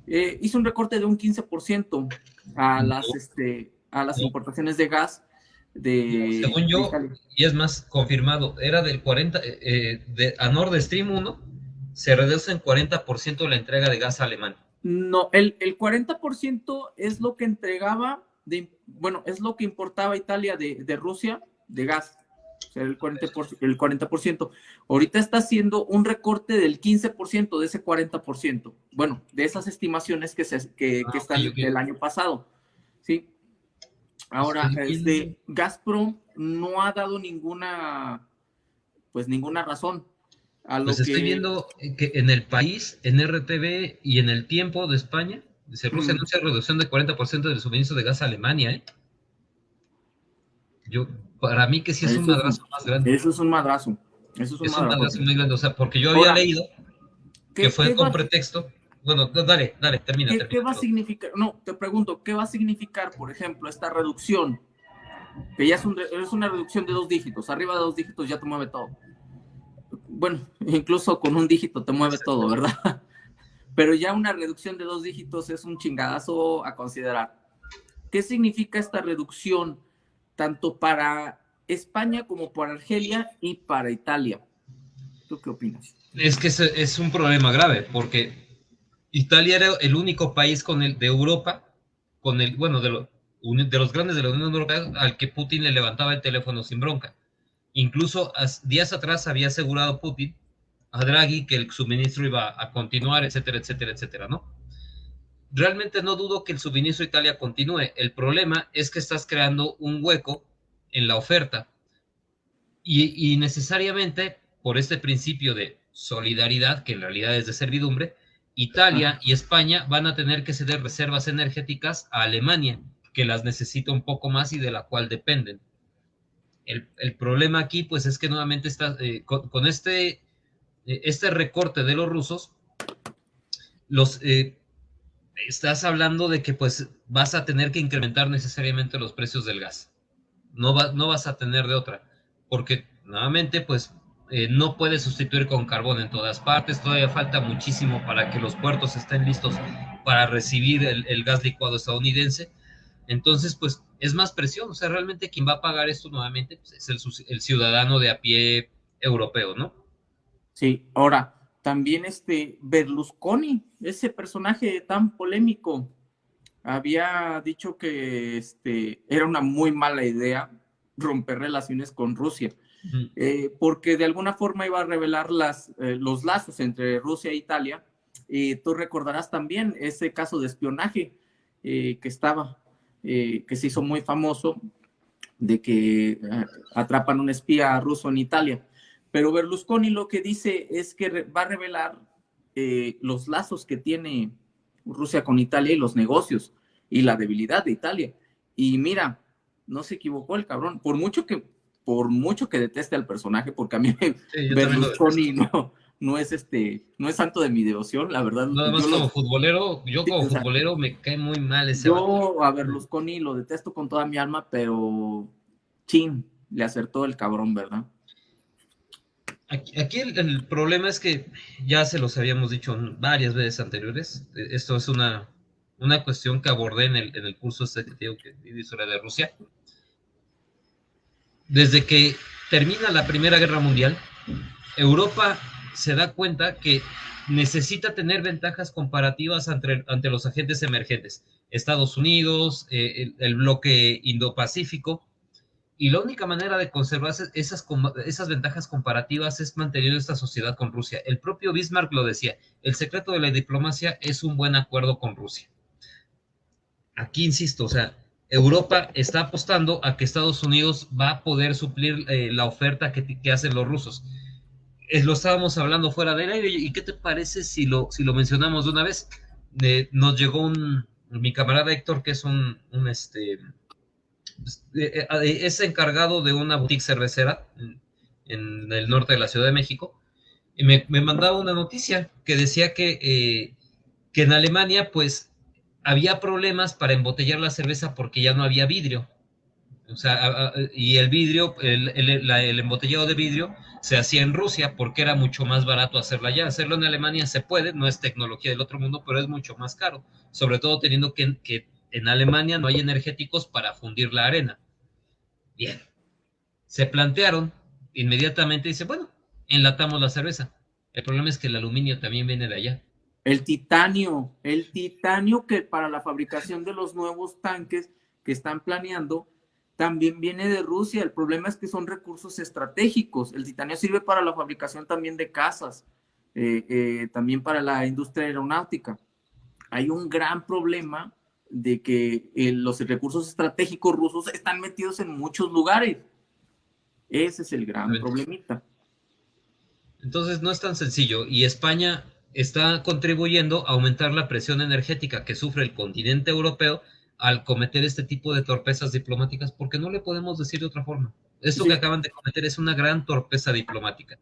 hizo un recorte de un 15% a las importaciones de gas según yo, y es más confirmado, era del 40, a Nord Stream 1 se reduce en 40% la entrega de gas alemán. No, el 40% es lo que entregaba, es lo que importaba Italia de Rusia de gas. ser el 40%. Ahorita está haciendo un recorte del 15% de ese 40%. Bueno, de esas estimaciones que están del año pasado. ¿Sí? Ahora, Gazprom no ha dado ninguna razón. Pues estoy viendo que en el país, en RTV y en El Tiempo de España, Rusia anuncia reducción de 40% del suministro de gas a Alemania, Para mí que sí es un madrazo más grande. Eso es un madrazo. Es un madrazo muy grande, o sea, porque yo había leído que fue con pretexto. Bueno, dale, termina. ¿Qué va a significar? No, te pregunto, ¿qué va a significar, por ejemplo, esta reducción? Que ya es una reducción de 2 dígitos. Arriba de 2 dígitos ya te mueve todo. Bueno, incluso con un dígito te mueve todo, ¿verdad? Pero ya una reducción de 2 dígitos es un chingadazo a considerar. ¿Qué significa esta reducción tanto para España como para Argelia y para Italia? ¿Tú qué opinas? Es que es un problema grave, porque Italia era el único país de Europa, de los grandes de la Unión Europea, al que Putin le levantaba el teléfono sin bronca. Incluso días atrás había asegurado Putin a Draghi que el suministro iba a continuar, etcétera, etcétera, etcétera, ¿no? Realmente no dudo que el suministro a Italia continúe. El problema es que estás creando un hueco en la oferta y necesariamente por este principio de solidaridad, que en realidad es de servidumbre, Italia y España van a tener que ceder reservas energéticas a Alemania, que las necesita un poco más y de la cual dependen. El problema aquí, pues, es que nuevamente está con este recorte de los rusos, estás hablando de que, pues, vas a tener que incrementar necesariamente los precios del gas. No vas a tener de otra, porque nuevamente, pues, no puedes sustituir con carbón en todas partes. Todavía falta muchísimo para que los puertos estén listos para recibir el gas licuado estadounidense. Entonces, pues, es más presión. O sea, realmente quien va a pagar esto nuevamente, pues, es el ciudadano de a pie europeo, ¿no? Sí, ahora, también Berlusconi, ese personaje tan polémico, había dicho que era una muy mala idea romper relaciones con Rusia, porque de alguna forma iba a revelar los lazos entre Rusia e Italia. Tú recordarás también ese caso de espionaje que se hizo muy famoso, de que atrapan un espía ruso en Italia. Pero Berlusconi lo que dice es que va a revelar los lazos que tiene Rusia con Italia y los negocios y la debilidad de Italia. Y mira, no se equivocó el cabrón, por mucho que deteste al personaje, porque a mí Berlusconi no es santo de mi devoción, la verdad. Nada más como futbolero, futbolero me cae muy mal ese vato. A Berlusconi lo detesto con toda mi alma, pero chin, le acertó el cabrón, ¿verdad? Aquí el problema es que ya se los habíamos dicho varias veces anteriores. Esto es una cuestión que abordé en el curso que di de historia de Rusia. Desde que termina la Primera Guerra Mundial, Europa se da cuenta que necesita tener ventajas comparativas ante los agentes emergentes. Estados Unidos, el bloque Indo-Pacífico. Y la única manera de conservar esas ventajas comparativas es manteniendo esta sociedad con Rusia. El propio Bismarck lo decía, el secreto de la diplomacia es un buen acuerdo con Rusia. Aquí insisto, o sea, Europa está apostando a que Estados Unidos va a poder suplir la oferta que hacen los rusos. Lo estábamos hablando fuera del aire, ¿y qué te parece si lo mencionamos de una vez? Nos llegó mi camarada Héctor, que es es encargado de una boutique cervecera en el norte de la Ciudad de México, y me mandaba una noticia que decía que en Alemania, pues, había problemas para embotellar la cerveza porque ya no había vidrio. O sea, y el vidrio, el embotellado de vidrio se hacía en Rusia porque era mucho más barato hacerlo allá. Hacerlo en Alemania se puede, no es tecnología del otro mundo, pero es mucho más caro, sobre todo teniendo que en Alemania no hay energéticos para fundir la arena. Bien, se plantearon inmediatamente, dice, bueno, enlatamos la cerveza. El problema es que el aluminio también viene de allá. El titanio que para la fabricación de los nuevos tanques que están planeando, también viene de Rusia. El problema es que son recursos estratégicos. El titanio sirve para la fabricación también de casas, también para la industria aeronáutica. Hay un gran problema de que los recursos estratégicos rusos están metidos en muchos lugares. Ese es el gran problemita. Entonces no es tan sencillo, y España está contribuyendo a aumentar la presión energética que sufre el continente europeo al cometer este tipo de torpezas diplomáticas, porque no le podemos decir de otra forma. Esto que acaban de cometer es una gran torpeza diplomática.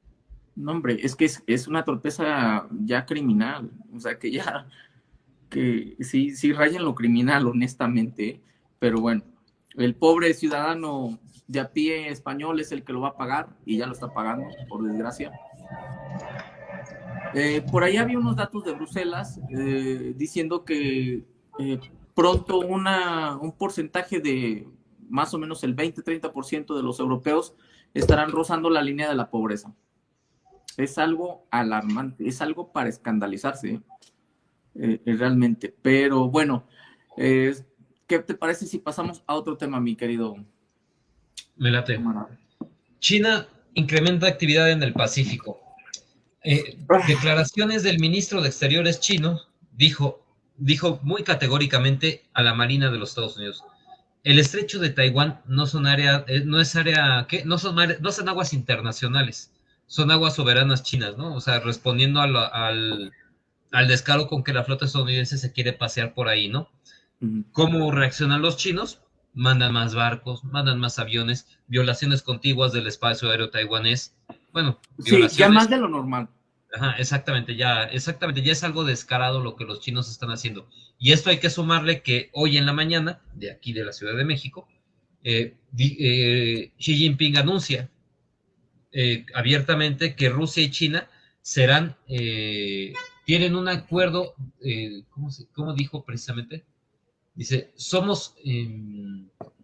No, hombre, es que es una torpeza ya criminal, o sea, que sí raya en lo criminal, honestamente, pero bueno, el pobre ciudadano de a pie español es el que lo va a pagar, y ya lo está pagando, por desgracia. Por ahí había unos datos de Bruselas diciendo que pronto un porcentaje de más o menos el 20-30% de los europeos estarán rozando la línea de la pobreza. Es algo alarmante, es algo para escandalizarse, realmente. Pero bueno, ¿qué te parece si pasamos a otro tema, mi querido? Me late. China incrementa actividad en el Pacífico. Declaraciones del ministro de Exteriores chino dijo muy categóricamente a la Marina de los Estados Unidos: el estrecho de Taiwán no son aguas internacionales, son aguas soberanas chinas, ¿no? O sea, respondiendo al descaro con que la flota estadounidense se quiere pasear por ahí, ¿no? ¿Cómo reaccionan los chinos? Mandan más barcos, mandan más aviones, violaciones contiguas del espacio aéreo taiwanés. Bueno, violaciones. Sí, ya más de lo normal. Ajá, exactamente, ya es algo descarado lo que los chinos están haciendo. Y esto hay que sumarle que hoy en la mañana, de aquí de la Ciudad de México, Xi Jinping anuncia abiertamente que Rusia y China tienen un acuerdo, ¿cómo dijo precisamente? Dice, somos,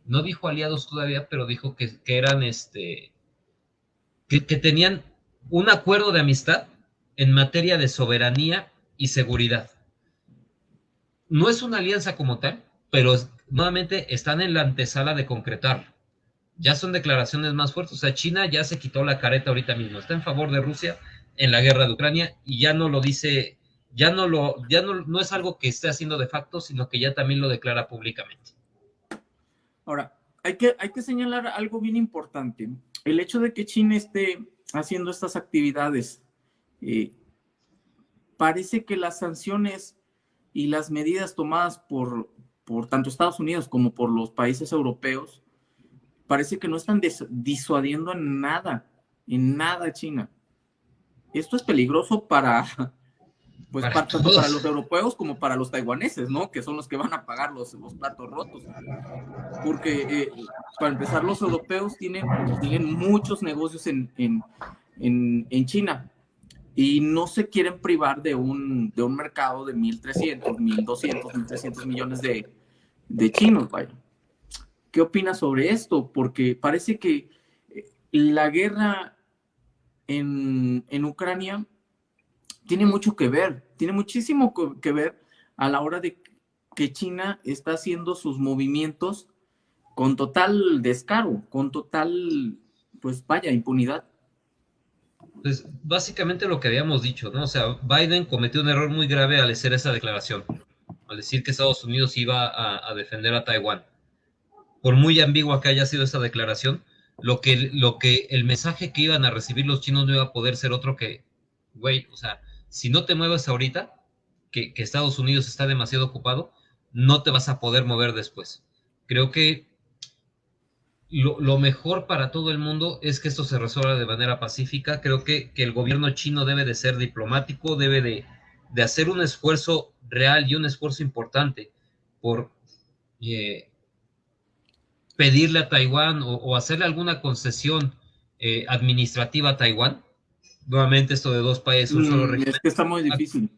no dijo aliados todavía, pero dijo que eran, que tenían un acuerdo de amistad en materia de soberanía y seguridad. No es una alianza como tal, pero nuevamente están en la antesala de concretarlo. Ya son declaraciones más fuertes. O sea, China ya se quitó la careta ahorita mismo. Está en favor de Rusia en la guerra de Ucrania, y ya no lo dice, no es algo que esté haciendo de facto, sino que ya también lo declara públicamente. Ahora, hay que señalar algo bien importante. El hecho de que China esté haciendo estas actividades, parece que las sanciones y las medidas tomadas por tanto Estados Unidos como por los países europeos, parece que no están disuadiendo en nada a China. Esto es peligroso tanto para los europeos como para los taiwaneses, ¿no? Que son los que van a pagar los platos rotos. Porque, para empezar, los europeos tienen muchos negocios en China, y no se quieren privar de un mercado de 1.300, 1.200, 1.300 millones de chinos, vaya. ¿Qué opinas sobre esto? Porque parece que la guerra en Ucrania tiene mucho que ver, tiene muchísimo que ver a la hora de que China está haciendo sus movimientos con total descaro, con total, pues vaya, impunidad. Pues básicamente lo que habíamos dicho, ¿no? O sea, Biden cometió un error muy grave al hacer esa declaración, al decir que Estados Unidos iba a defender a Taiwán. Por muy ambigua que haya sido esa declaración, el mensaje que iban a recibir los chinos no iba a poder ser otro que, güey, o sea, si no te mueves ahorita, que Estados Unidos está demasiado ocupado, no te vas a poder mover después. Creo que lo mejor para todo el mundo es que esto se resuelva de manera pacífica. Creo que el gobierno chino debe de ser diplomático, debe de hacer un esfuerzo real y un esfuerzo importante por pedirle a Taiwán o hacerle alguna concesión administrativa a Taiwán. Nuevamente esto de dos países, un solo régimen. Es que está muy difícil.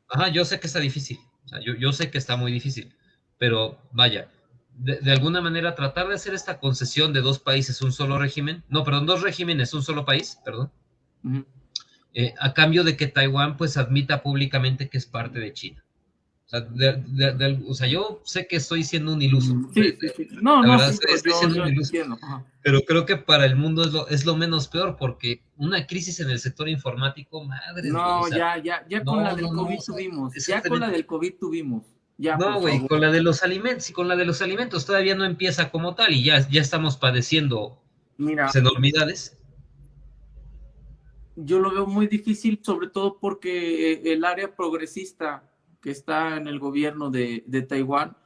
Ajá, yo sé que está difícil. O sea, yo sé que está muy difícil, pero vaya, de alguna manera tratar de hacer esta concesión de dos países, un solo régimen, dos regímenes, un solo país, perdón, a cambio de que Taiwán pues admita públicamente que es parte de China. O O sea, yo sé que estoy siendo un iluso. Sí. No, la no, verdad, sí, estoy siendo un iluso. Pero creo que para el mundo es lo menos peor, porque una crisis en el sector informático, madre, no, o sea, ya con la del COVID o sea, tuvimos. Ya con la exactamente. del COVID tuvimos. Ya, No, por güey, favor. con la de los alimentos, y con la de los alimentos todavía no empieza como tal, y ya estamos padeciendo Mira, enormidades. yo lo veo muy difícil, sobre todo porque el área progresista que está en el gobierno de Taiwán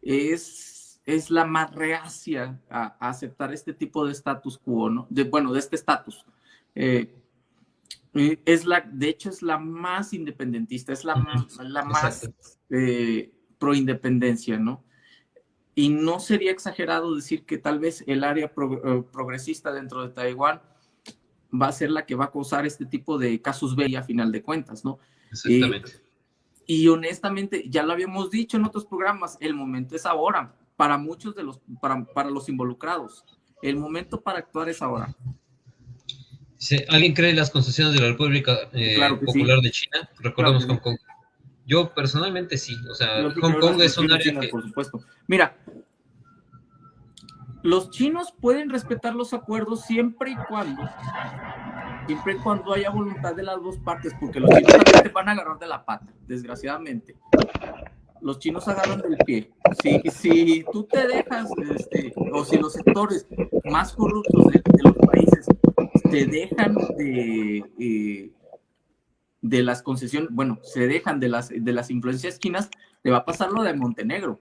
es la más reacia a aceptar este tipo de status quo, ¿no? De este estatus. De hecho, es la más independentista, es la más Exacto. pro independencia, ¿no? Y no sería exagerado decir que tal vez el área progresista dentro de Taiwán va a ser la que va a causar este tipo de casus belli a final de cuentas, ¿no? Exactamente. Y honestamente, ya lo habíamos dicho en otros programas, el momento es ahora, para muchos de para los involucrados. El momento para actuar es ahora. ¿Alguien cree en las concesiones de la República Claro que Popular sí. de China? Claro Recordemos que Hong sí. Kong. Yo personalmente sí, o sea, Yo sí Hong creo en las Kong es un concesiones área chinas, que... por supuesto. Mira, los chinos pueden respetar los acuerdos siempre y cuando haya voluntad de las dos partes, porque los chinos también te van a agarrar de la pata, desgraciadamente. Los chinos agarran del pie. Si tú te dejas, o si los sectores más corruptos de los países se dejan de las concesiones, bueno, se dejan de las influencias chinas, te va a pasar lo de Montenegro,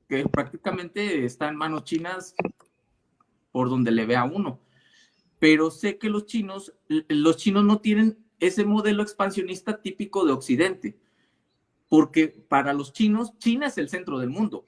que prácticamente está en manos chinas por donde le vea uno. Pero sé que los chinos no tienen ese modelo expansionista típico de Occidente, porque para los chinos, China es el centro del mundo.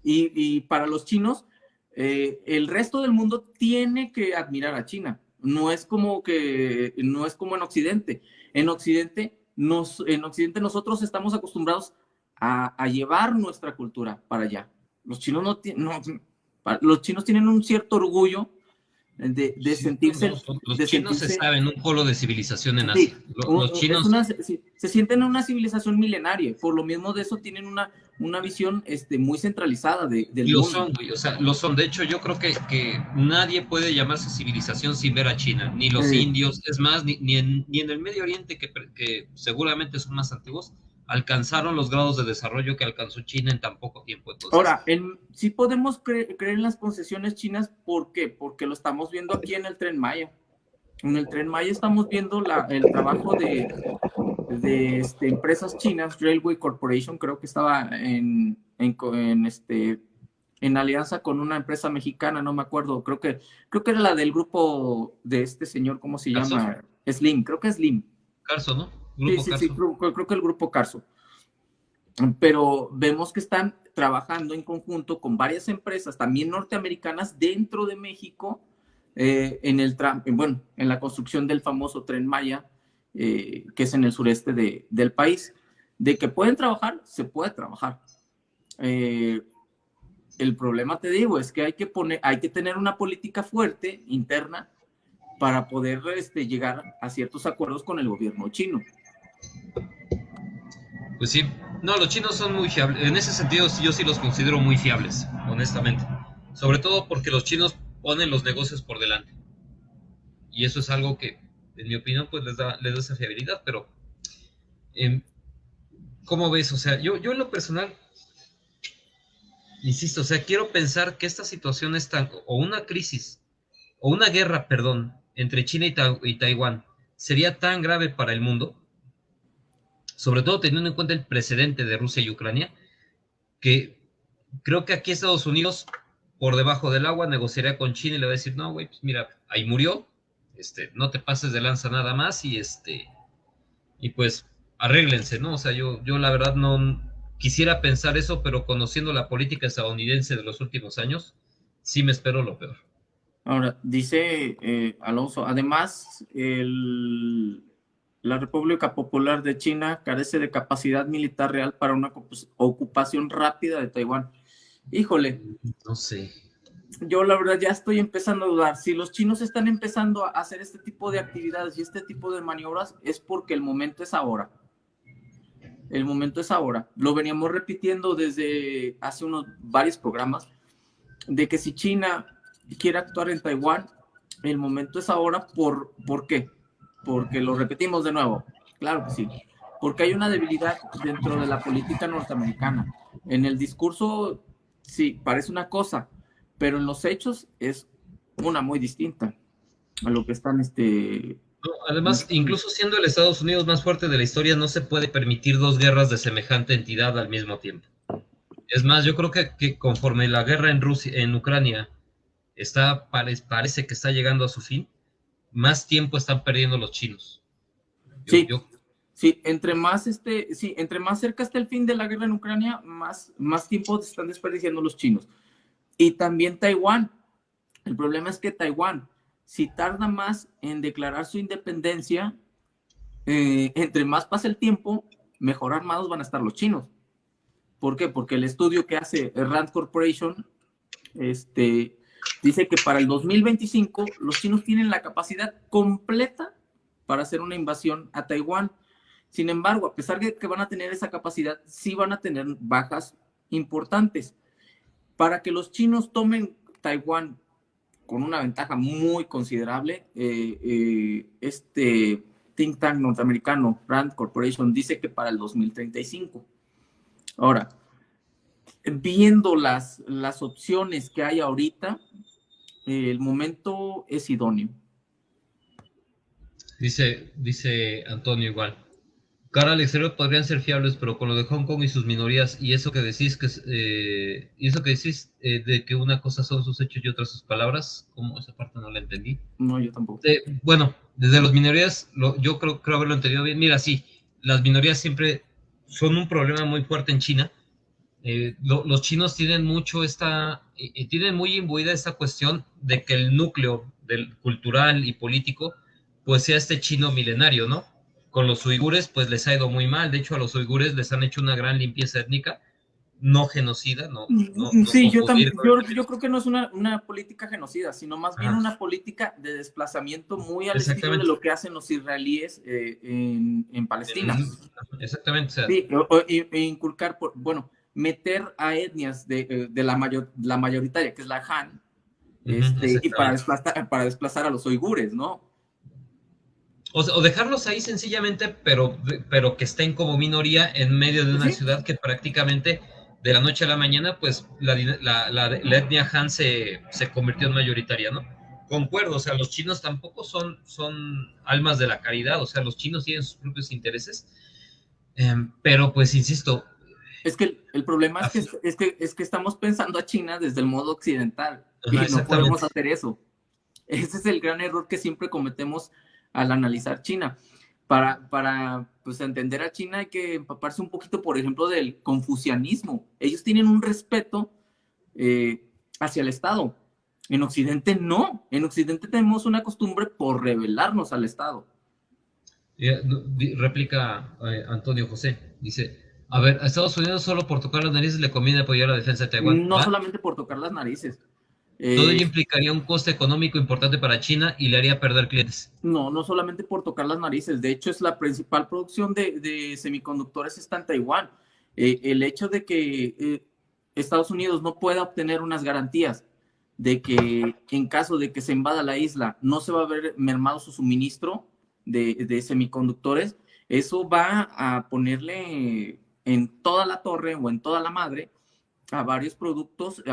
Y para los chinos, el resto del mundo tiene que admirar a China. No es como en Occidente. En Occidente nosotros estamos acostumbrados a llevar nuestra cultura para allá. Los chinos los chinos tienen un cierto orgullo de Sí, no, sentirse, los de chinos se sentirse, saben un polo de civilización en Asia. sí, Los chinos se sienten en una civilización milenaria. Por lo mismo de eso tienen una visión muy centralizada del lo mundo. son, güey, o sea, lo son. De hecho, yo creo que nadie puede llamarse civilización sin ver a China, ni los indios, es más, ni en el Medio Oriente, que seguramente son más antiguos, alcanzaron los grados de desarrollo que alcanzó China en tan poco tiempo. Entonces, ahora, sí podemos creer en las concesiones chinas. ¿Por qué? Porque lo estamos viendo aquí en el Tren Maya. En el Tren Maya estamos viendo el trabajo de empresas chinas. Railway Corporation creo que estaba en alianza con una empresa mexicana, no me acuerdo, creo que era la del grupo de este señor, ¿cómo se ¿Carso? llama? Slim, creo que es Slim. Carso, ¿no? Grupo Sí, creo que el grupo Carso. Pero vemos que están trabajando en conjunto con varias empresas, también norteamericanas, dentro de México, en la construcción del famoso Tren Maya, que es en el sureste del país. De que pueden trabajar, se puede trabajar. El problema, te digo, es que hay que tener una política fuerte, interna, para poder llegar a ciertos acuerdos con el gobierno chino. Pues sí, no, los chinos son muy fiables. En ese sentido, yo sí los considero muy fiables, honestamente. Sobre todo porque los chinos ponen los negocios por delante. Y eso es algo que, en mi opinión, pues les da esa fiabilidad. Pero, ¿cómo ves? O sea, yo en lo personal, insisto, o sea, quiero pensar que esta situación es o una crisis, o una guerra, perdón, entre China y Taiwán, sería tan grave para el mundo, sobre todo teniendo en cuenta el precedente de Rusia y Ucrania, que creo que aquí Estados Unidos, por debajo del agua, negociaría con China y le va a decir, no, güey, pues mira, ahí murió, no te pases de lanza nada más y pues arréglense, ¿no? O sea, yo la verdad no quisiera pensar eso, pero conociendo la política estadounidense de los últimos años, sí me espero lo peor. Ahora, dice Alonso, además, la República Popular de China carece de capacidad militar real para una ocupación rápida de Taiwán. Híjole. No sé. Yo la verdad ya estoy empezando a dudar. Si los chinos están empezando a hacer este tipo de actividades y este tipo de maniobras, es porque el momento es ahora. El momento es ahora. Lo veníamos repitiendo desde hace varios programas, de que si China quiere actuar en Taiwán, el momento es ahora. ¿Por qué? Porque lo repetimos de nuevo. Claro que sí. Porque hay una debilidad dentro de la política norteamericana. En el discurso, sí, parece una cosa, pero en los hechos es una muy distinta a lo que están No, además, incluso siendo el Estados Unidos más fuerte de la historia, no se puede permitir dos guerras de semejante entidad al mismo tiempo. Es más, yo creo que conforme la guerra en Ucrania parece que está llegando a su fin, más tiempo están perdiendo los chinos. Sí, entre más cerca esté el fin de la guerra en Ucrania, más tiempo están desperdiciando los chinos. Y también Taiwán. El problema es que Taiwán, si tarda más en declarar su independencia, entre más pasa el tiempo, mejor armados van a estar los chinos. ¿Por qué? Porque el estudio que hace Rand Corporation dice que para el 2025 los chinos tienen la capacidad completa para hacer una invasión a Taiwán. Sin embargo, a pesar de que van a tener esa capacidad, sí van a tener bajas importantes. Para que los chinos tomen Taiwán con una ventaja muy considerable, este think tank norteamericano, Rand Corporation, dice que para el 2035. Ahora, viendo las opciones que hay ahorita, el momento es idóneo. Dice Antonio igual. Cara al exterior podrían ser fiables, pero con lo de Hong Kong y sus minorías, y eso que decís de que una cosa son sus hechos y otra sus palabras, como esa parte no la entendí. No, yo tampoco. Bueno, desde las minorías, yo creo haberlo entendido bien. Mira, sí, las minorías siempre son un problema muy fuerte en China. Los chinos tienen tienen muy imbuida esta cuestión de que el núcleo del cultural y político, pues sea este chino milenario, ¿no? Con los uigures, pues les ha ido muy mal. De hecho, a los uigures les han hecho una gran limpieza étnica, no genocida, sí, yo creo que no es una política genocida, sino más bien una política de desplazamiento muy al estilo de lo que hacen los israelíes en Palestina. Exactamente. O sea, sí, e inculcar, meter a etnias de la mayoritaria, que es la Han, y para desplazar a los uigures, ¿no? O dejarlos ahí sencillamente, pero que estén como minoría en medio de una ciudad que prácticamente de la noche a la mañana, pues la etnia Han se convirtió en mayoritaria, ¿no? Concuerdo, o sea, los chinos tampoco son almas de la caridad, o sea, los chinos tienen sus propios intereses, pero pues insisto. Es que el problema es que estamos pensando a China desde el modo occidental, y no podemos hacer eso. Ese es el gran error que siempre cometemos al analizar China. Para pues, entender a China hay que empaparse un poquito, por ejemplo, del confucianismo. Ellos tienen un respeto hacia el Estado. En Occidente no. En Occidente tenemos una costumbre por rebelarnos al Estado. Réplica Antonio José. Dice, a ver, a Estados Unidos solo por tocar las narices le conviene apoyar la defensa de Taiwán. No solamente por tocar las narices. Todo ello implicaría un coste económico importante para China y le haría perder clientes. No solamente por tocar las narices. De hecho, es la principal producción de semiconductores está en Taiwán. El hecho de que Estados Unidos no pueda obtener unas garantías de que en caso de que se invada la isla no se va a ver mermado su suministro de semiconductores, eso va a ponerle en toda la torre o en toda la madre a varios productores,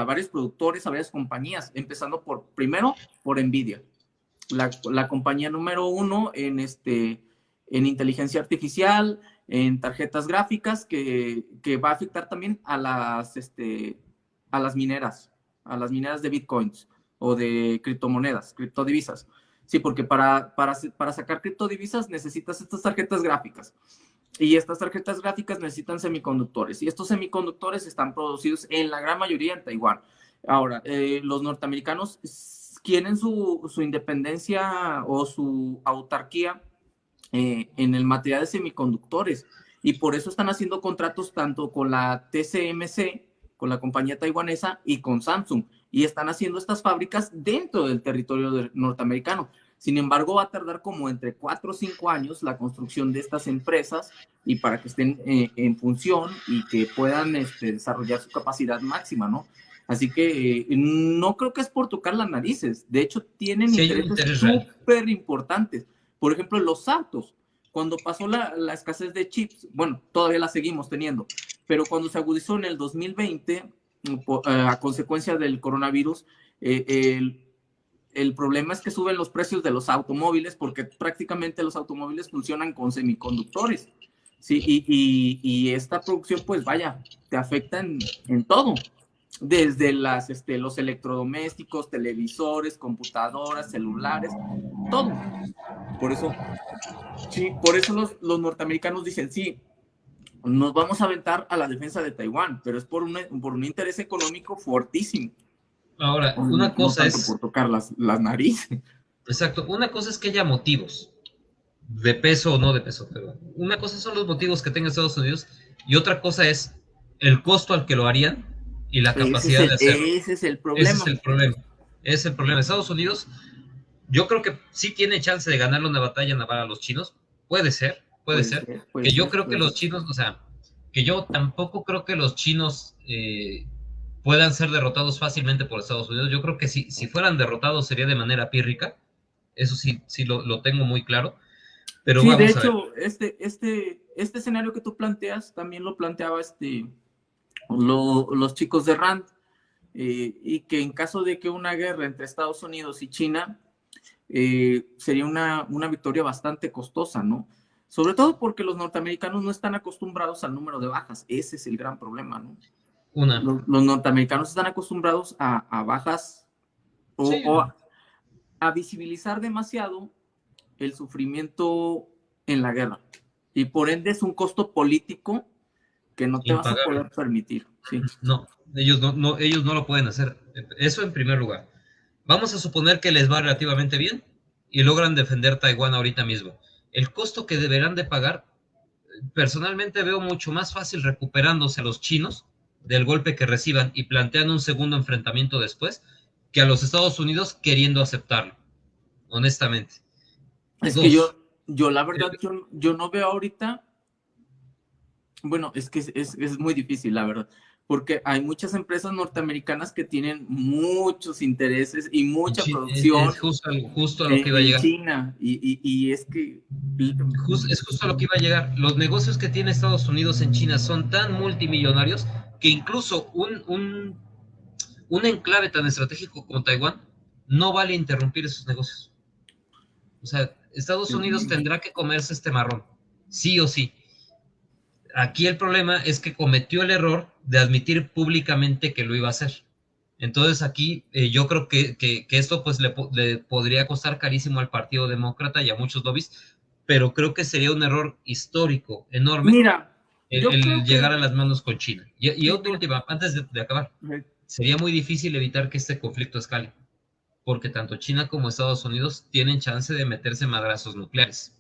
a varias compañías, empezando primero por Nvidia, la compañía número 1 en inteligencia artificial, en tarjetas gráficas, que va a afectar también a las mineras de bitcoins o de criptodivisas. Sí, porque para sacar criptodivisas necesitas estas tarjetas gráficas. Y estas tarjetas gráficas necesitan semiconductores. Y estos semiconductores están producidos en la gran mayoría en Taiwán. Ahora, los norteamericanos quieren su independencia o su autarquía en el material de semiconductores. Y por eso están haciendo contratos tanto con la TSMC, con la compañía taiwanesa, y con Samsung. Y están haciendo estas fábricas dentro del territorio norteamericano. Sin embargo, va a tardar como entre 4 o 5 años la construcción de estas empresas y para que estén en función y que puedan desarrollar su capacidad máxima, ¿no? Así que no creo que es por tocar las narices. De hecho, tienen intereses súper importantes. Por ejemplo, los autos. Cuando pasó la escasez de chips, bueno, todavía la seguimos teniendo, pero cuando se agudizó en el 2020, a consecuencia del coronavirus, el problema es que suben los precios de los automóviles porque prácticamente los automóviles funcionan con semiconductores. Sí, y esta producción, pues vaya, te afecta en todo. Desde los electrodomésticos, televisores, computadoras, celulares, todo. Por eso, sí, por eso los norteamericanos dicen, sí, nos vamos a aventar a la defensa de Taiwán, pero es por un interés económico fuertísimo. Ahora, una cosa es... por tocar las narices. Exacto, una cosa es que haya motivos, de peso o no de peso, pero una cosa son los motivos que tenga Estados Unidos y otra cosa es el costo al que lo harían y la capacidad de hacerlo. Ese es el problema. Ese es el problema. Es el problema. Estados Unidos, yo creo que sí tiene chance de ganarle una batalla naval a los chinos. Puede ser. Que yo creo que los chinos, o sea, que yo tampoco creo que los chinos puedan ser derrotados fácilmente por Estados Unidos. Yo creo que si fueran derrotados sería de manera pírrica. Eso sí lo tengo muy claro. Pero sí, vamos de a hecho, ver. este escenario que tú planteas también lo planteaba los chicos de RAND, y que en caso de que una guerra entre Estados Unidos y China sería una victoria bastante costosa, ¿no? Sobre todo porque los norteamericanos no están acostumbrados al número de bajas. Ese es el gran problema, ¿no? Los norteamericanos están acostumbrados a bajas o a visibilizar demasiado el sufrimiento en la guerra. Y por ende es un costo político que no te vas a poder permitir. ¿Sí? No, ellos no lo pueden hacer. Eso en primer lugar. Vamos a suponer que les va relativamente bien y logran defender Taiwán ahorita mismo. El costo que deberán de pagar, personalmente veo mucho más fácil recuperándose a los chinos del golpe que reciban y plantean un segundo enfrentamiento después que a los Estados Unidos queriendo aceptarlo, honestamente. Es que yo la verdad, yo no veo ahorita, bueno, es que es muy difícil, la verdad, porque hay muchas empresas norteamericanas que tienen muchos intereses y mucha producción. Es justo a lo que iba a llegar. En China, y es que... Es justo a lo que iba a llegar. Los negocios que tiene Estados Unidos en China son tan multimillonarios que incluso un enclave tan estratégico como Taiwán no vale interrumpir esos negocios. O sea, Estados Unidos tendrá que comerse este marrón, sí o sí. Aquí el problema es que cometió el error de admitir públicamente que lo iba a hacer. Entonces aquí yo creo que esto pues le podría costar carísimo al Partido Demócrata y a muchos lobbies, pero creo que sería un error histórico enorme. Mira, el llegar a las manos con China. Y otra última, antes de acabar, sería muy difícil evitar que este conflicto escale, porque tanto China como Estados Unidos tienen chance de meterse madrazos nucleares.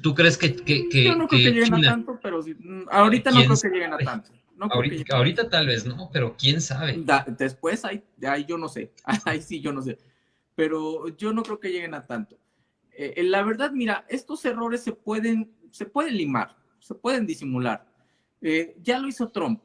¿Tú crees que yo no creo que lleguen China, a tanto, pero ahorita no creo que lleguen a tanto. No ahorita tal vez no, pero quién sabe. Después, ahí yo no sé. Ahí sí yo no sé. Pero yo no creo que lleguen a tanto. La verdad, mira, estos errores se pueden limar, se pueden disimular. Ya lo hizo Trump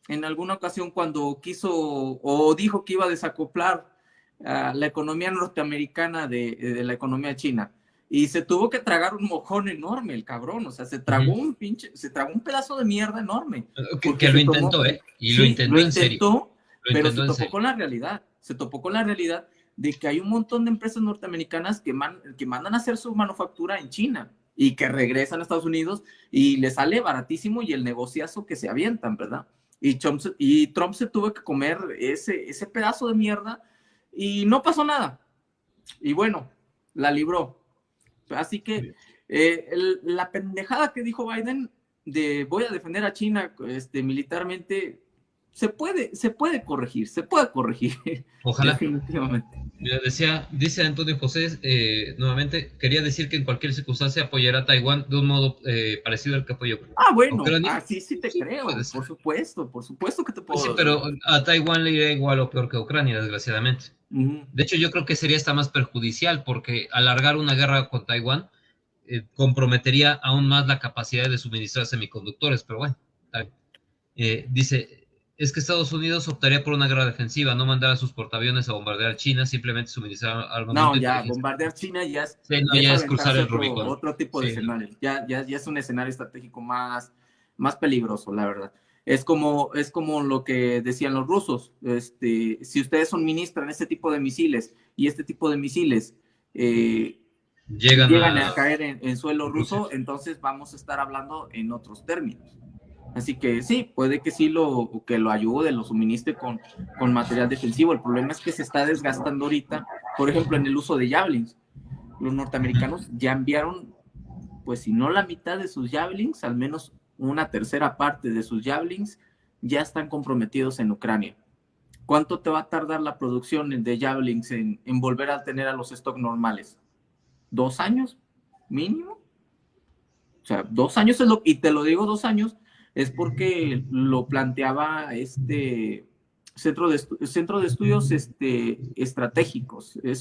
en alguna ocasión cuando quiso o dijo que iba a desacoplar la economía norteamericana de la economía china. Y se tuvo que tragar un mojón enorme el cabrón, o sea, se tragó un pedazo de mierda enorme. Que lo intentó, y lo intentó en serio. Pero se topó con la realidad. Se topó con la realidad de que hay un montón de empresas norteamericanas que mandan a hacer su manufactura en China y que regresan a Estados Unidos y les sale baratísimo y el negociazo que se avientan, ¿verdad? Y Trump se tuvo que comer ese pedazo de mierda y no pasó nada. Y bueno, la libró. Así que la pendejada que dijo Biden de voy a defender a China militarmente se puede corregir. Ojalá. Definitivamente. Dice Antonio José, nuevamente, quería decir que en cualquier circunstancia apoyará a Taiwán de un modo parecido al que apoyó bueno, así sí te creo, por supuesto que te puedo... Sí, pero a Taiwán le irá igual o peor que a Ucrania, desgraciadamente. De hecho, yo creo que sería hasta más perjudicial, porque alargar una guerra con Taiwán comprometería aún más la capacidad de suministrar semiconductores, pero bueno, dice, es que Estados Unidos optaría por una guerra defensiva, no mandar a sus portaaviones a bombardear China, simplemente suministrar armamento. No, ya, bombardear China ya es, sí, no, ya es ya es cruzar aventarse el Rubicón. otro tipo de escenario. Ya es un escenario estratégico más peligroso, la verdad. Es como lo que decían los rusos. Si ustedes suministran este tipo de misiles y este tipo de misiles llegan a caer en suelo ruso, entonces vamos a estar hablando en otros términos. Así que sí, puede que sí que lo ayude, lo suministre con material defensivo. El problema es que se está desgastando ahorita, por ejemplo, en el uso de javelins. Los norteamericanos ya enviaron, pues si no la mitad de sus javelins, al menos una tercera parte de sus javelins ya están comprometidos en Ucrania. ¿Cuánto te va a tardar la producción de javelins en volver a tener a los stocks normales? ¿2 años mínimo? O sea, 2 años es y te lo digo 2 años, es porque lo planteaba centro de estudios estratégicos. Creo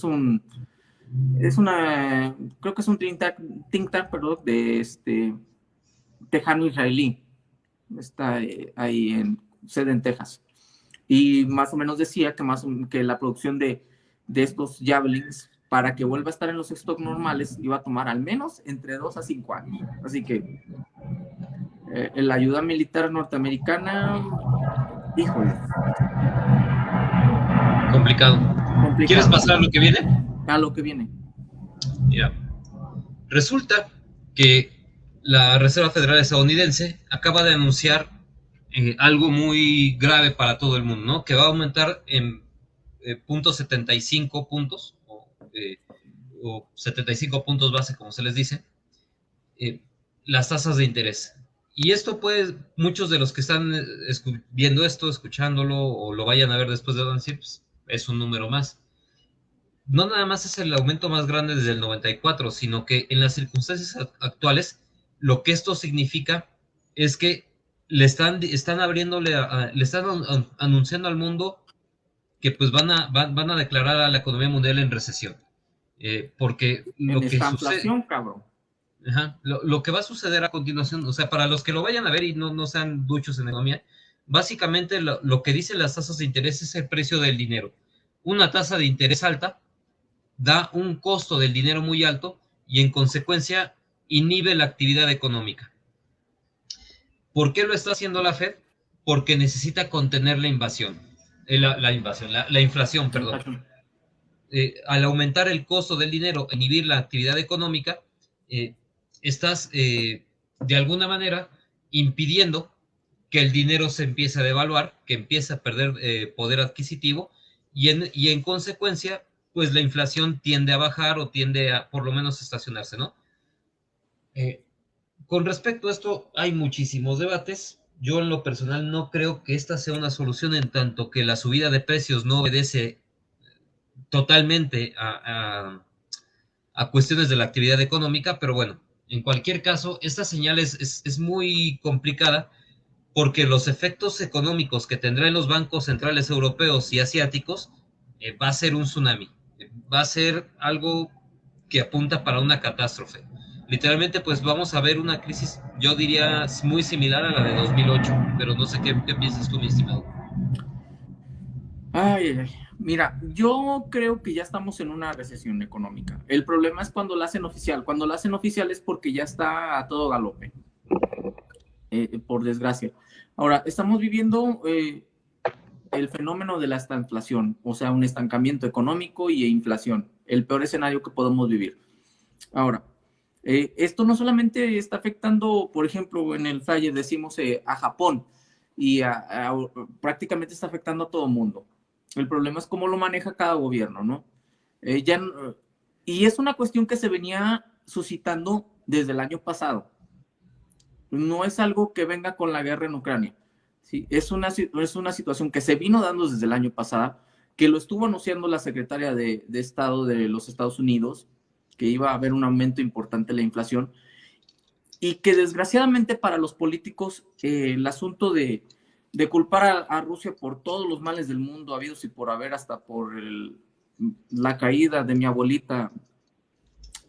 que es un think tank, perdón, de tejano israelí. Está ahí en sede en Texas. Y más o menos decía que la producción de estos javelins, para que vuelva a estar en los stocks normales, iba a tomar al menos entre 2 a 5 años. Así que la ayuda militar norteamericana, híjole. Complicado. ¿Quieres pasar a lo que viene? A lo que viene. Mira, resulta que la Reserva Federal estadounidense acaba de anunciar algo muy grave para todo el mundo, ¿no? Que va a aumentar en 0.75 puntos, o 75 puntos base, como se les dice, las tasas de interés. Y esto, pues, muchos de los que están viendo esto, escuchándolo, o lo vayan a ver después de decir, pues, es un número más. No nada más es el aumento más grande desde el 94, sino que en las circunstancias actuales, lo que esto significa es que le están anunciando al mundo que pues van a declarar a la economía mundial en recesión. Porque lo que inflación, sucede, cabrón. Lo que va a suceder a continuación, o sea, para los que lo vayan a ver y no sean duchos en economía, básicamente lo que dicen las tasas de interés es el precio del dinero. Una tasa de interés alta da un costo del dinero muy alto y en consecuencia inhibe la actividad económica. ¿Por qué lo está haciendo la Fed? Porque necesita contener la inflación, perdón. Al aumentar el costo del dinero, inhibir la actividad económica, estás de alguna manera impidiendo que el dinero se empiece a devaluar, que empiece a perder poder adquisitivo y en consecuencia pues la inflación tiende a bajar o tiende a por lo menos estacionarse, ¿no? Con respecto a esto hay muchísimos debates. Yo en lo personal no creo que esta sea una solución en tanto que la subida de precios no obedece totalmente a cuestiones de la actividad económica, pero bueno, en cualquier caso, esta señal es muy complicada porque los efectos económicos que tendrá en los bancos centrales europeos y asiáticos va a ser un tsunami, va a ser algo que apunta para una catástrofe. Literalmente, pues vamos a ver una crisis, yo diría, muy similar a la de 2008, pero no sé qué piensas tú, mi estimado. Ay, mira, yo creo que ya estamos en una recesión económica. El problema es cuando la hacen oficial. Cuando la hacen oficial es porque ya está a todo galope, por desgracia. Ahora, estamos viviendo el fenómeno de la estanflación, o sea, un estancamiento económico y inflación, el peor escenario que podemos vivir. Ahora, esto no solamente está afectando, por ejemplo, en el Flyer decimos a Japón, y prácticamente está afectando a todo el mundo. El problema es cómo lo maneja cada gobierno, ¿no? Y es una cuestión que se venía suscitando desde el año pasado. No es algo que venga con la guerra en Ucrania. ¿Sí? Es una situación que se vino dando desde el año pasado, que lo estuvo anunciando la secretaria de Estado de los Estados Unidos, que iba a haber un aumento importante en la inflación, y que desgraciadamente para los políticos el asunto de culpar a Rusia por todos los males del mundo habidos y por haber, hasta por la caída de mi abuelita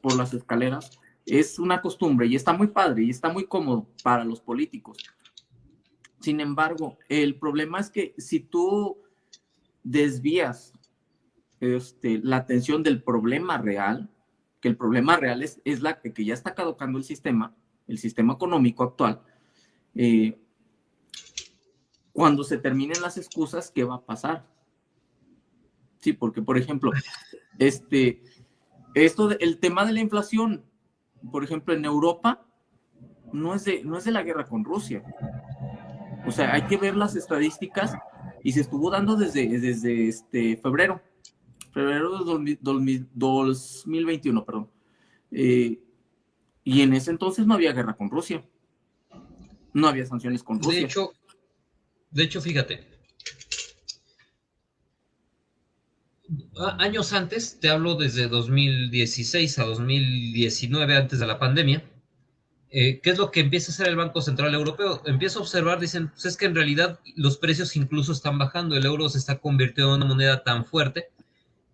por las escaleras es una costumbre y está muy padre y está muy cómodo para los políticos. Sin embargo, el problema es que si tú desvías la atención del problema real, que el problema real es que ya está caducando el sistema económico actual, cuando se terminen las excusas, ¿qué va a pasar? Sí, porque, por ejemplo, el tema de la inflación, por ejemplo, en Europa, no es de la guerra con Rusia. O sea, hay que ver las estadísticas y se estuvo dando desde febrero de 2021, perdón. Y en ese entonces no había guerra con Rusia. No había sanciones con Rusia. De hecho, fíjate. Años antes, te hablo desde 2016 a 2019, antes de la pandemia, ¿qué es lo que empieza a hacer el Banco Central Europeo? Empieza a observar, dicen, pues es que en realidad los precios incluso están bajando, el euro se está convirtiendo en una moneda tan fuerte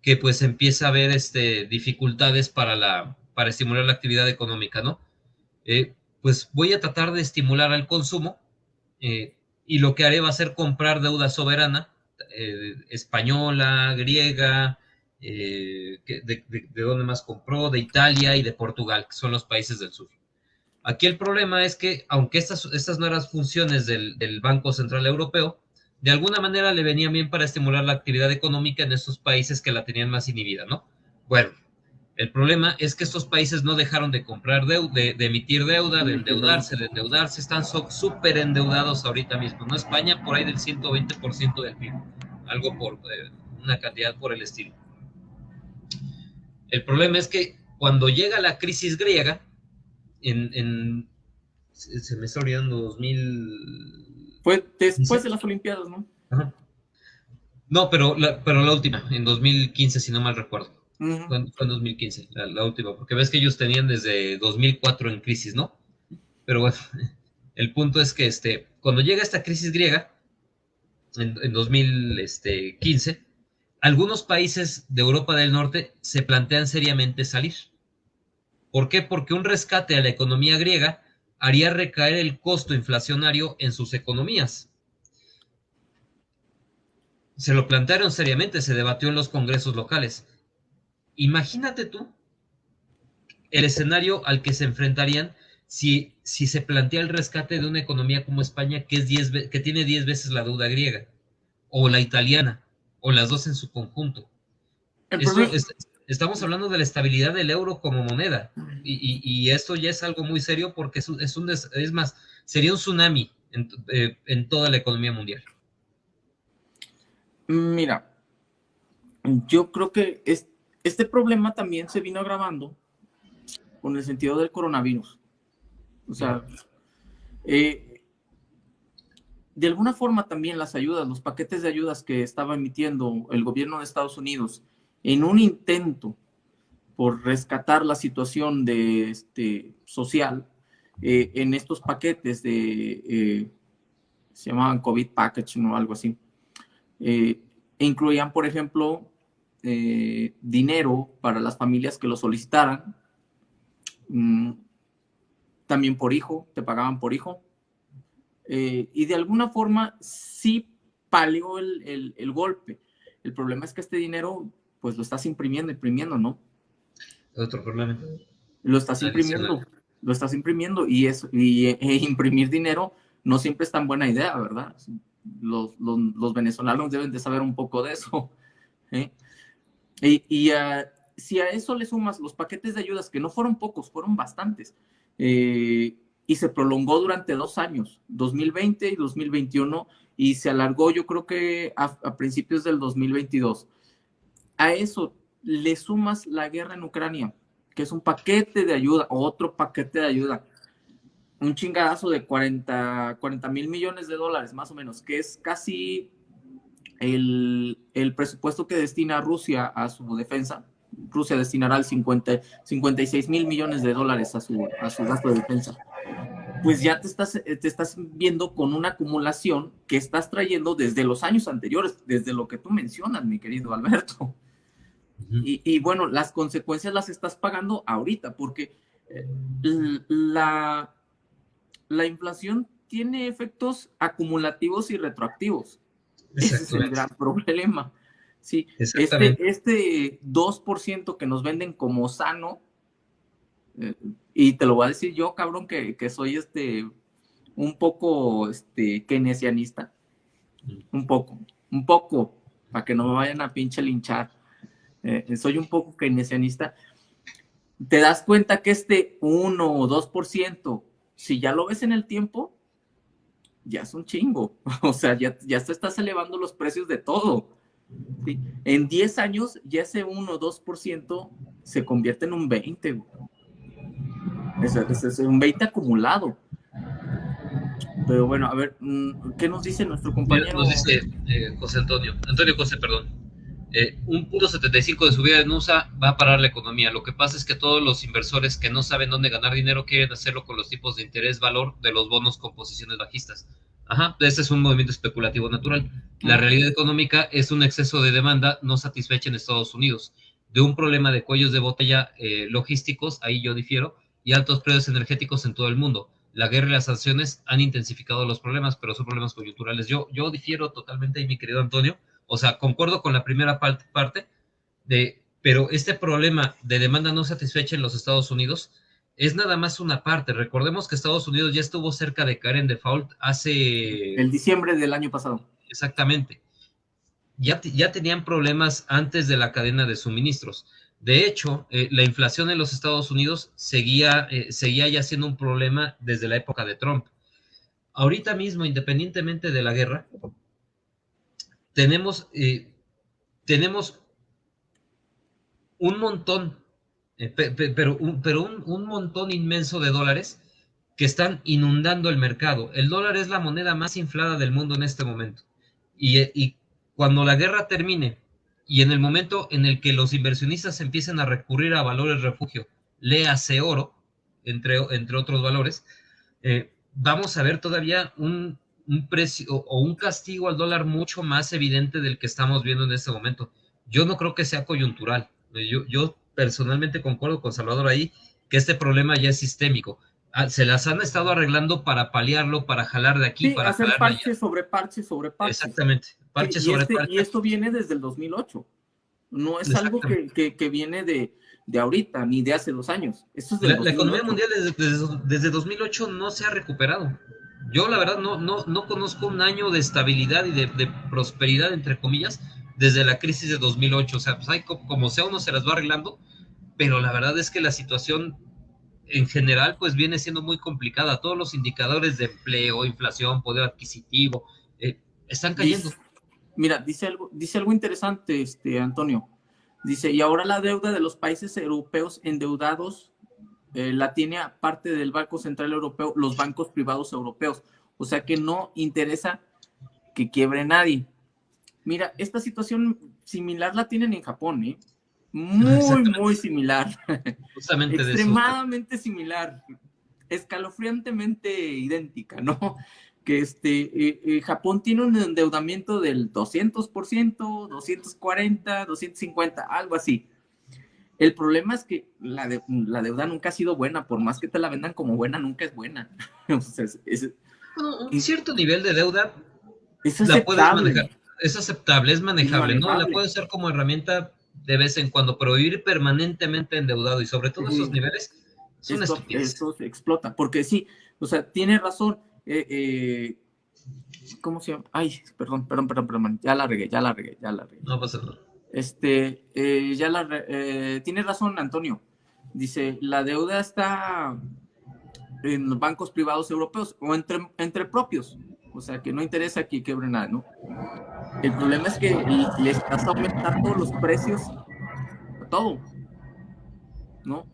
que pues empieza a haber dificultades para estimular la actividad económica, ¿no? Pues voy a tratar de estimular al consumo y lo que haré va a ser comprar deuda soberana, española, griega, de dónde más compró, de Italia y de Portugal, que son los países del sur. Aquí el problema es que, aunque estas no eran funciones del Banco Central Europeo, de alguna manera le venían bien para estimular la actividad económica en estos países que la tenían más inhibida, ¿no? Bueno, el problema es que estos países no dejaron de comprar deuda, de emitir deuda, de endeudarse, están súper endeudados ahorita mismo, ¿no? España por ahí del 120% del PIB, algo por una cantidad por el estilo. El problema es que cuando llega la crisis griega, se me está olvidando 2000. Fue después de las Olimpiadas, ¿no? Ajá. No, pero la última, en 2015, si no mal recuerdo. Uh-huh. Fue en 2015, la última, porque ves que ellos tenían desde 2004 en crisis, ¿no? Pero bueno, el punto es que cuando llega esta crisis griega, en 2015, algunos países de Europa del Norte se plantean seriamente salir. ¿Por qué? Porque un rescate a la economía griega haría recaer el costo inflacionario en sus economías. Se lo plantearon seriamente, se debatió en los congresos locales. Imagínate tú el escenario al que se enfrentarían si se plantea el rescate de una economía como España, que tiene 10 veces la deuda griega, o la italiana, o las dos en su conjunto. Estamos hablando de la estabilidad del euro como moneda, y esto ya es algo muy serio porque es más, sería un tsunami en toda la economía mundial. Mira, yo creo que este problema también se vino agravando con el sentido del coronavirus. O sea, de alguna forma también las ayudas, los paquetes de ayudas que estaba emitiendo el gobierno de Estados Unidos en un intento por rescatar la situación social en estos paquetes se llamaban COVID Package o algo así. Incluían, por ejemplo, dinero para las familias que lo solicitaran. También por hijo, te pagaban por hijo. Y de alguna forma sí palió el golpe. El problema es que este dinero, pues lo estás imprimiendo, ¿no? Otro problema. Lo estás imprimiendo y imprimir dinero no siempre es tan buena idea, ¿verdad? Los venezolanos deben de saber un poco de eso. Si a eso le sumas los paquetes de ayudas, que no fueron pocos, fueron bastantes, y se prolongó durante 2 años, 2020 y 2021, y se alargó yo creo que a principios del 2022. A eso le sumas la guerra en Ucrania, que es un paquete de ayuda, otro paquete de ayuda, un chingadazo de 40 mil millones de dólares más o menos, que es casi el presupuesto que destina Rusia a su defensa. Rusia destinará 56 mil millones de dólares a su gasto de defensa. Pues ya te estás viendo con una acumulación que estás trayendo desde los años anteriores, desde lo que tú mencionas, mi querido Alberto. Y bueno, las consecuencias las estás pagando ahorita, porque la inflación tiene efectos acumulativos y retroactivos. Ese es el gran problema. Sí, este 2% que nos venden como sano, y te lo voy a decir yo, cabrón, que soy un poco keynesianista, un poco, para que no me vayan a pinche linchar. Soy un poco keynesianista. Te das cuenta que 1 o 2%, si ya lo ves en el tiempo, ya es un chingo. O sea, ya se estás elevando los precios de todo. ¿Sí? En 10 años, ya ese 1 o 2% se convierte en un 20%. Es un 20 acumulado. Pero bueno, a ver, ¿qué nos dice nuestro compañero? Nos dice Antonio José, perdón. 1.75 de subida en USA va a parar la economía. Lo que pasa es que todos los inversores que no saben dónde ganar dinero quieren hacerlo con los tipos de interés valor de los bonos con posiciones bajistas. Ajá, este es un movimiento especulativo natural. La realidad económica es un exceso de demanda no satisfecha en Estados Unidos, de un problema de cuellos de botella logísticos, ahí yo difiero, y altos precios energéticos en todo el mundo. La guerra y las sanciones han intensificado los problemas, pero son problemas coyunturales. Yo difiero totalmente ahí, mi querido Antonio. O sea, concuerdo con la primera parte, pero este problema de demanda no satisfecha en los Estados Unidos es nada más una parte. Recordemos que Estados Unidos ya estuvo cerca de caer en default hace... El diciembre del año pasado. Exactamente. Ya tenían problemas antes de la cadena de suministros. De hecho, la inflación en los Estados Unidos seguía ya siendo un problema desde la época de Trump. Ahorita mismo, independientemente de la guerra, tenemos un montón, pero un montón inmenso de dólares que están inundando el mercado. El dólar es la moneda más inflada del mundo en este momento. Y cuando la guerra termine y en el momento en el que los inversionistas empiecen a recurrir a valores refugio, léase oro, entre otros valores, vamos a ver todavía un precio o un castigo al dólar mucho más evidente del que estamos viendo en este momento. Yo no creo que sea coyuntural. Yo personalmente concuerdo con Salvador ahí que este problema ya es sistémico. Se las han estado arreglando para paliarlo, para jalar de aquí, sí, para hacer jalar parche sobre parche sobre parche. Exactamente, parche sobre parche. Y esto viene desde el 2008. No es algo que viene de ahorita, ni de hace 2 años. Esto es la economía mundial desde 2008 no se ha recuperado. Yo la verdad no conozco un año de estabilidad y de prosperidad, entre comillas, desde la crisis de 2008. O sea, pues hay, como sea, uno se las va arreglando, pero la verdad es que la situación en general pues viene siendo muy complicada. Todos los indicadores de empleo, inflación, poder adquisitivo, están cayendo. Dice algo interesante, Antonio. Dice, y ahora la deuda de los países europeos endeudados la tiene aparte del Banco Central Europeo, los bancos privados europeos. O sea que no interesa que quiebre nadie. Mira, esta situación similar la tienen en Japón, ¿eh? Muy similar. Justamente extremadamente similar. Escalofriantemente idéntica, ¿no? Que Japón tiene un endeudamiento del 200%, 240%, 250%, algo así. El problema es que la deuda nunca ha sido buena, por más que te la vendan como buena, nunca es buena. O sea, un cierto nivel de deuda es aceptable. La puedes manejar. Es aceptable, es manejable, ¿no? La puedes usar como herramienta de vez en cuando, pero vivir permanentemente endeudado y sobre todo esos niveles es una estupidez. Esto se explota, porque sí, o sea, tiene razón. ¿Cómo se llama? Ay, perdón, ya la regué. No pasa nada. Tiene razón, Antonio. Dice, la deuda está en los bancos privados europeos o entre propios. O sea, que no interesa que quiebre nada, ¿no? El problema es que le estás aumentando los precios a todo, ¿no?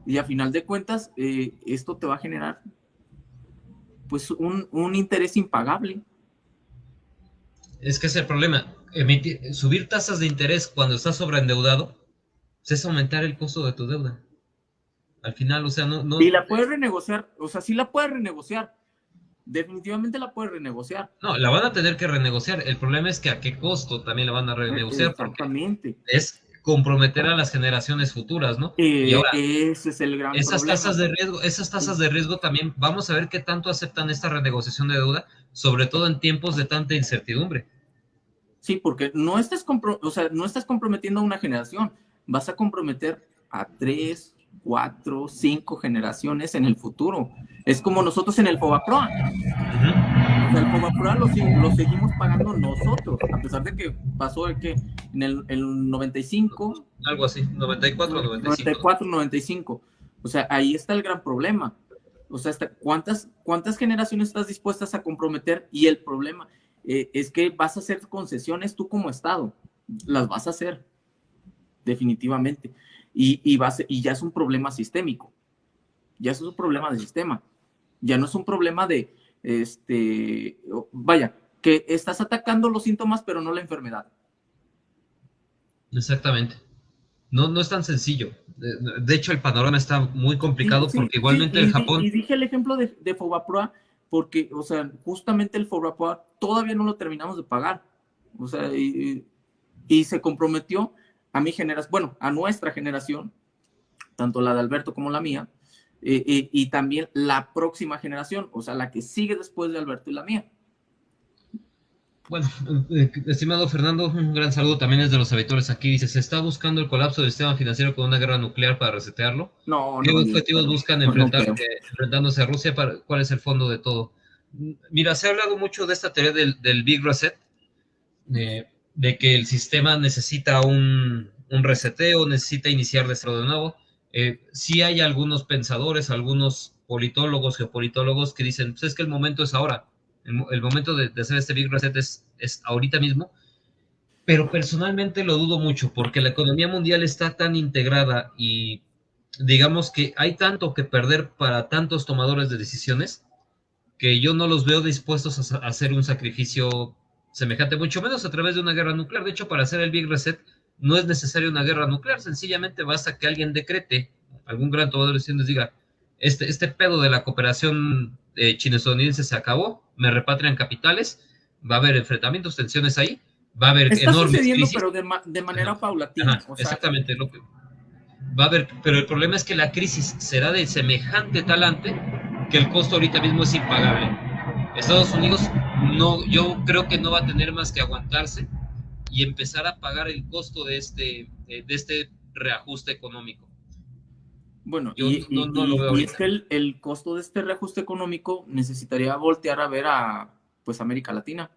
Y a final de cuentas, esto te va a generar pues un interés impagable. Es que es el problema. Subir tasas de interés cuando estás sobreendeudado es aumentar el costo de tu deuda. Al final, o sea, no... Y la puedes renegociar, o sea, sí la puedes renegociar. Definitivamente la puedes renegociar. No, la van a tener que renegociar. El problema es que a qué costo también la van a renegociar. Exactamente. Es comprometer a las generaciones futuras, ¿no? Y ahora, ese es el gran problema. Esas tasas de riesgo también, vamos a ver qué tanto aceptan esta renegociación de deuda, sobre todo en tiempos de tanta incertidumbre. Sí, porque no estás comprometiendo a una generación, vas a comprometer a 3, 4, 5 generaciones en el futuro. Es como nosotros en el FOBAPROA. O sea, el FOBAPROA lo seguimos pagando nosotros, a pesar de que pasó en el 95. Algo así, 94, 95. 94, 95. O sea, ahí está el gran problema. O sea, hasta ¿cuántas generaciones estás dispuestas a comprometer? Y el problema es que vas a hacer concesiones tú como Estado. Las vas a hacer, definitivamente. Y ya es un problema sistémico. Ya es un problema de sistema. Ya no es un problema de, vaya, que estás atacando los síntomas, pero no la enfermedad. Exactamente. No es tan sencillo. De hecho, el panorama está muy complicado porque igualmente en Japón... Y dije el ejemplo de FOBAPROA porque, o sea, justamente el FOBAPROA todavía no lo terminamos de pagar. O sea, y se comprometió a nuestra generación, tanto la de Alberto como la mía, y también la próxima generación, o sea, la que sigue después de Alberto y la mía. Bueno, estimado Fernando, un gran saludo también es de los habituales aquí. Dice, ¿se está buscando el colapso del sistema financiero con una guerra nuclear para resetearlo? ¿Qué objetivos buscan enfrentándose a Rusia? ¿Cuál es el fondo de todo? Mira, se ha hablado mucho de esta teoría del Big Reset, de que el sistema necesita un reseteo, necesita iniciar de cero de nuevo. Sí hay algunos pensadores, algunos politólogos, geopolitólogos que dicen, pues es que el momento es ahora. El momento de hacer este Big Reset es ahorita mismo, pero personalmente lo dudo mucho porque la economía mundial está tan integrada y digamos que hay tanto que perder para tantos tomadores de decisiones que yo no los veo dispuestos a hacer un sacrificio semejante, mucho menos a través de una guerra nuclear. De hecho, para hacer el Big Reset no es necesaria una guerra nuclear, sencillamente basta que alguien decrete, algún gran tomador de decisiones diga, este pedo de la cooperación chino-estadounidense se acabó, me repatrian capitales, va a haber enfrentamientos, tensiones ahí, va a haber enormes crisis. Pero de manera paulatina. O sea, exactamente, va a haber, pero el problema es que la crisis será de semejante talante que el costo ahorita mismo es impagable. Estados Unidos yo creo que no va a tener más que aguantarse y empezar a pagar el costo de este reajuste económico. Bueno, y es que el costo de este reajuste económico necesitaría voltear a ver a América Latina.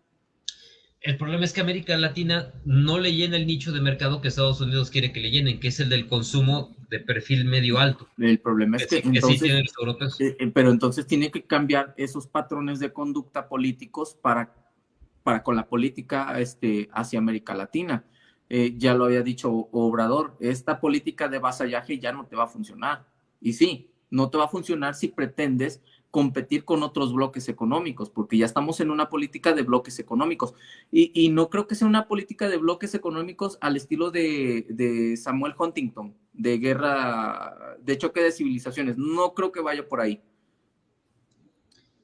El problema es que América Latina no le llena el nicho de mercado que Estados Unidos quiere que le llenen, que es el del consumo de perfil medio alto. El problema es que sí tienen los europeos. Pero entonces tiene que cambiar esos patrones de conducta políticos para con la política hacia América Latina. Ya lo había dicho Obrador, esta política de vasallaje ya no te va a funcionar. Y sí, no te va a funcionar si pretendes competir con otros bloques económicos, porque ya estamos en una política de bloques económicos. Y no creo que sea una política de bloques económicos al estilo de Samuel Huntington, de guerra, de choque de civilizaciones. No creo que vaya por ahí.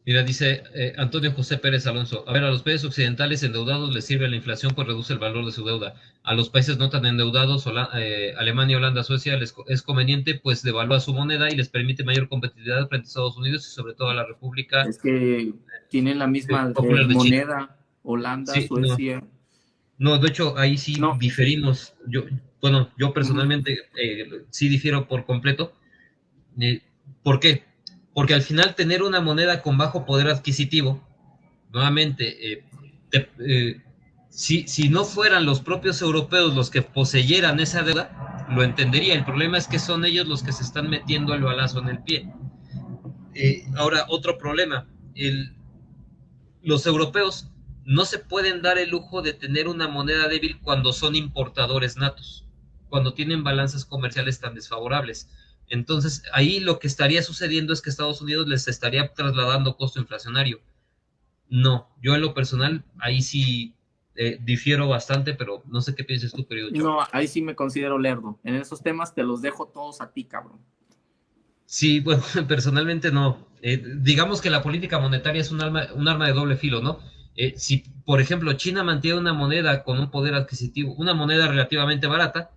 Mira, dice Antonio José Pérez Alonso, a ver, a los países occidentales endeudados les sirve la inflación pues reduce el valor de su deuda. A los países no tan endeudados, Alemania, Holanda, Suecia, es conveniente pues devalúa su moneda y les permite mayor competitividad frente a Estados Unidos y sobre todo a la República. Es que tienen la misma moneda, Holanda, sí, Suecia. No, de hecho, ahí sí diferimos. Yo personalmente sí difiero por completo. ¿Por qué? Porque al final tener una moneda con bajo poder adquisitivo, nuevamente, si no fueran los propios europeos los que poseyeran esa deuda, lo entendería. El problema es que son ellos los que se están metiendo el balazo en el pie. Ahora, otro problema. Los europeos no se pueden dar el lujo de tener una moneda débil cuando son importadores natos, cuando tienen balanzas comerciales tan desfavorables. Entonces, ahí lo que estaría sucediendo es que Estados Unidos les estaría trasladando costo inflacionario. No, yo en lo personal, ahí sí difiero bastante, pero no sé qué piensas tú, querido Cho. No, ahí sí me considero lerdo. En esos temas te los dejo todos a ti, cabrón. Sí, bueno, personalmente no. Digamos que la política monetaria es un arma de doble filo, ¿no? Si, por ejemplo, China mantiene una moneda con un poder adquisitivo, una moneda relativamente barata,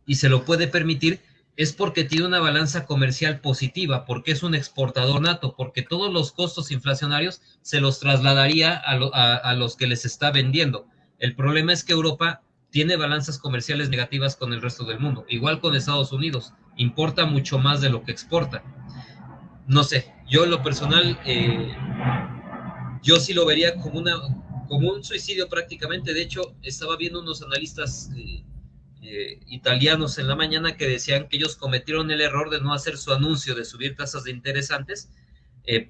y se lo puede permitir, es porque tiene una balanza comercial positiva, porque es un exportador nato, porque todos los costos inflacionarios se los trasladaría a los que les está vendiendo. El problema es que Europa tiene balanzas comerciales negativas con el resto del mundo, igual con Estados Unidos, importa mucho más de lo que exporta. No sé, yo en lo personal, yo sí lo vería como un suicidio prácticamente. De hecho, estaba viendo unos analistas italianos en la mañana que decían que ellos cometieron el error de no hacer su anuncio de subir tasas de interés antes,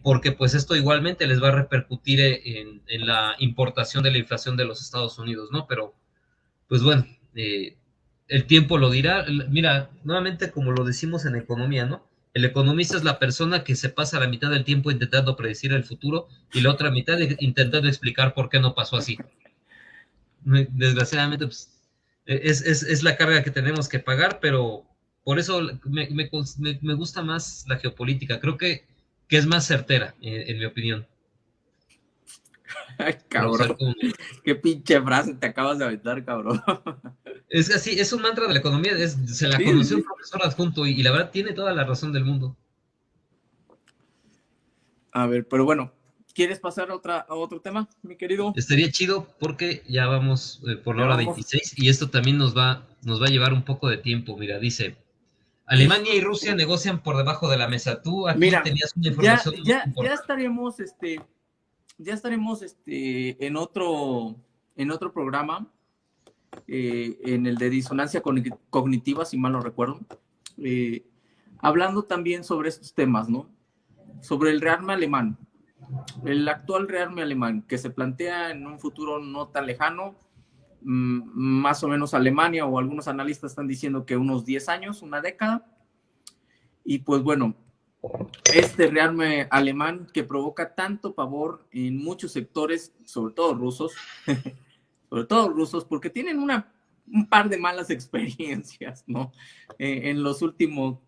porque pues esto igualmente les va a repercutir en la importación de la inflación de los Estados Unidos, ¿no? Pero, pues bueno, el tiempo lo dirá. Mira, nuevamente como lo decimos en economía, ¿no? El economista es la persona que se pasa la mitad del tiempo intentando predecir el futuro y la otra mitad intentando explicar por qué no pasó así. Desgraciadamente, pues, es la carga que tenemos que pagar, pero por eso me gusta más la geopolítica. Creo que es más certera, en mi opinión. Ay, cabrón. Qué pinche frase te acabas de aventar, cabrón. Es así, es un mantra de la economía, se la conoció un profesor adjunto y la verdad tiene toda la razón del mundo. A ver, pero bueno, ¿quieres pasar a otro tema, mi querido? Estaría chido porque ya vamos por la hora 26 y esto también nos va a llevar un poco de tiempo. Mira, dice, Alemania y Rusia negocian por debajo de la mesa. Tú aquí tenías una información muy importante. Ya estaremos en otro programa, en el de disonancia cognitiva, si mal no recuerdo, hablando también sobre estos temas, ¿no? Sobre el rearme alemán, el actual rearme alemán, que se plantea en un futuro no tan lejano, más o menos Alemania, o algunos analistas están diciendo que unos 10 años, una década, y pues bueno, este rearme alemán que provoca tanto pavor en muchos sectores, sobre todo rusos, porque tienen un par de malas experiencias, ¿no? En los últimos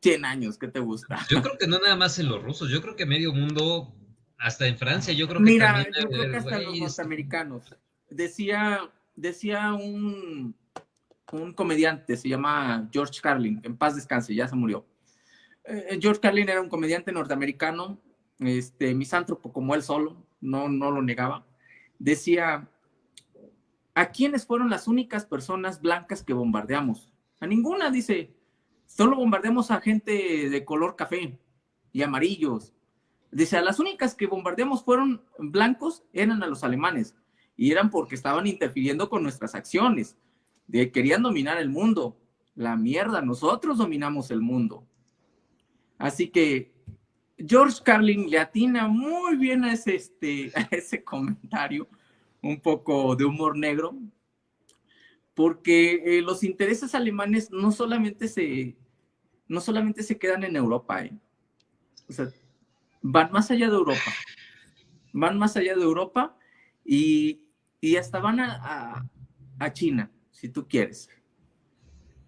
100 años, ¿qué te gusta? Yo creo que no nada más en los rusos, yo creo que medio mundo, hasta en Francia, yo creo que también... Yo creo que hasta los norteamericanos. Decía un comediante, se llama George Carlin, en paz descanse, ya se murió. George Carlin era un comediante norteamericano, misántropo como él solo, no lo negaba. Decía, ¿a quiénes fueron las únicas personas blancas que bombardeamos? A ninguna, dice. Solo bombardeamos a gente de color café y amarillos. Dice, a las únicas que bombardeamos fueron blancos, eran a los alemanes. Y eran porque estaban interfiriendo con nuestras acciones. Querían dominar el mundo. La mierda, nosotros dominamos el mundo. Así que George Carlin le atina muy bien a ese comentario, un poco de humor negro, porque los intereses alemanes no solamente se quedan en Europa, o sea, van más allá de Europa, y hasta van a China, si tú quieres,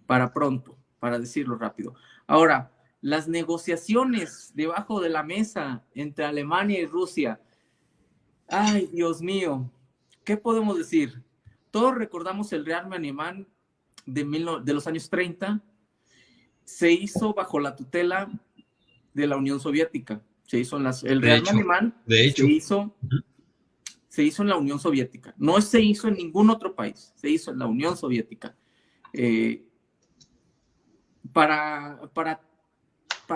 para pronto, para decirlo rápido. Ahora, las negociaciones debajo de la mesa entre Alemania y Rusia, ay, Dios mío, ¿qué podemos decir? Todos recordamos el rearme alemán de los años 30, se hizo bajo la tutela de la Unión Soviética. El rearme alemán se hizo en la Unión Soviética. No se hizo en ningún otro país, se hizo en la Unión Soviética. Para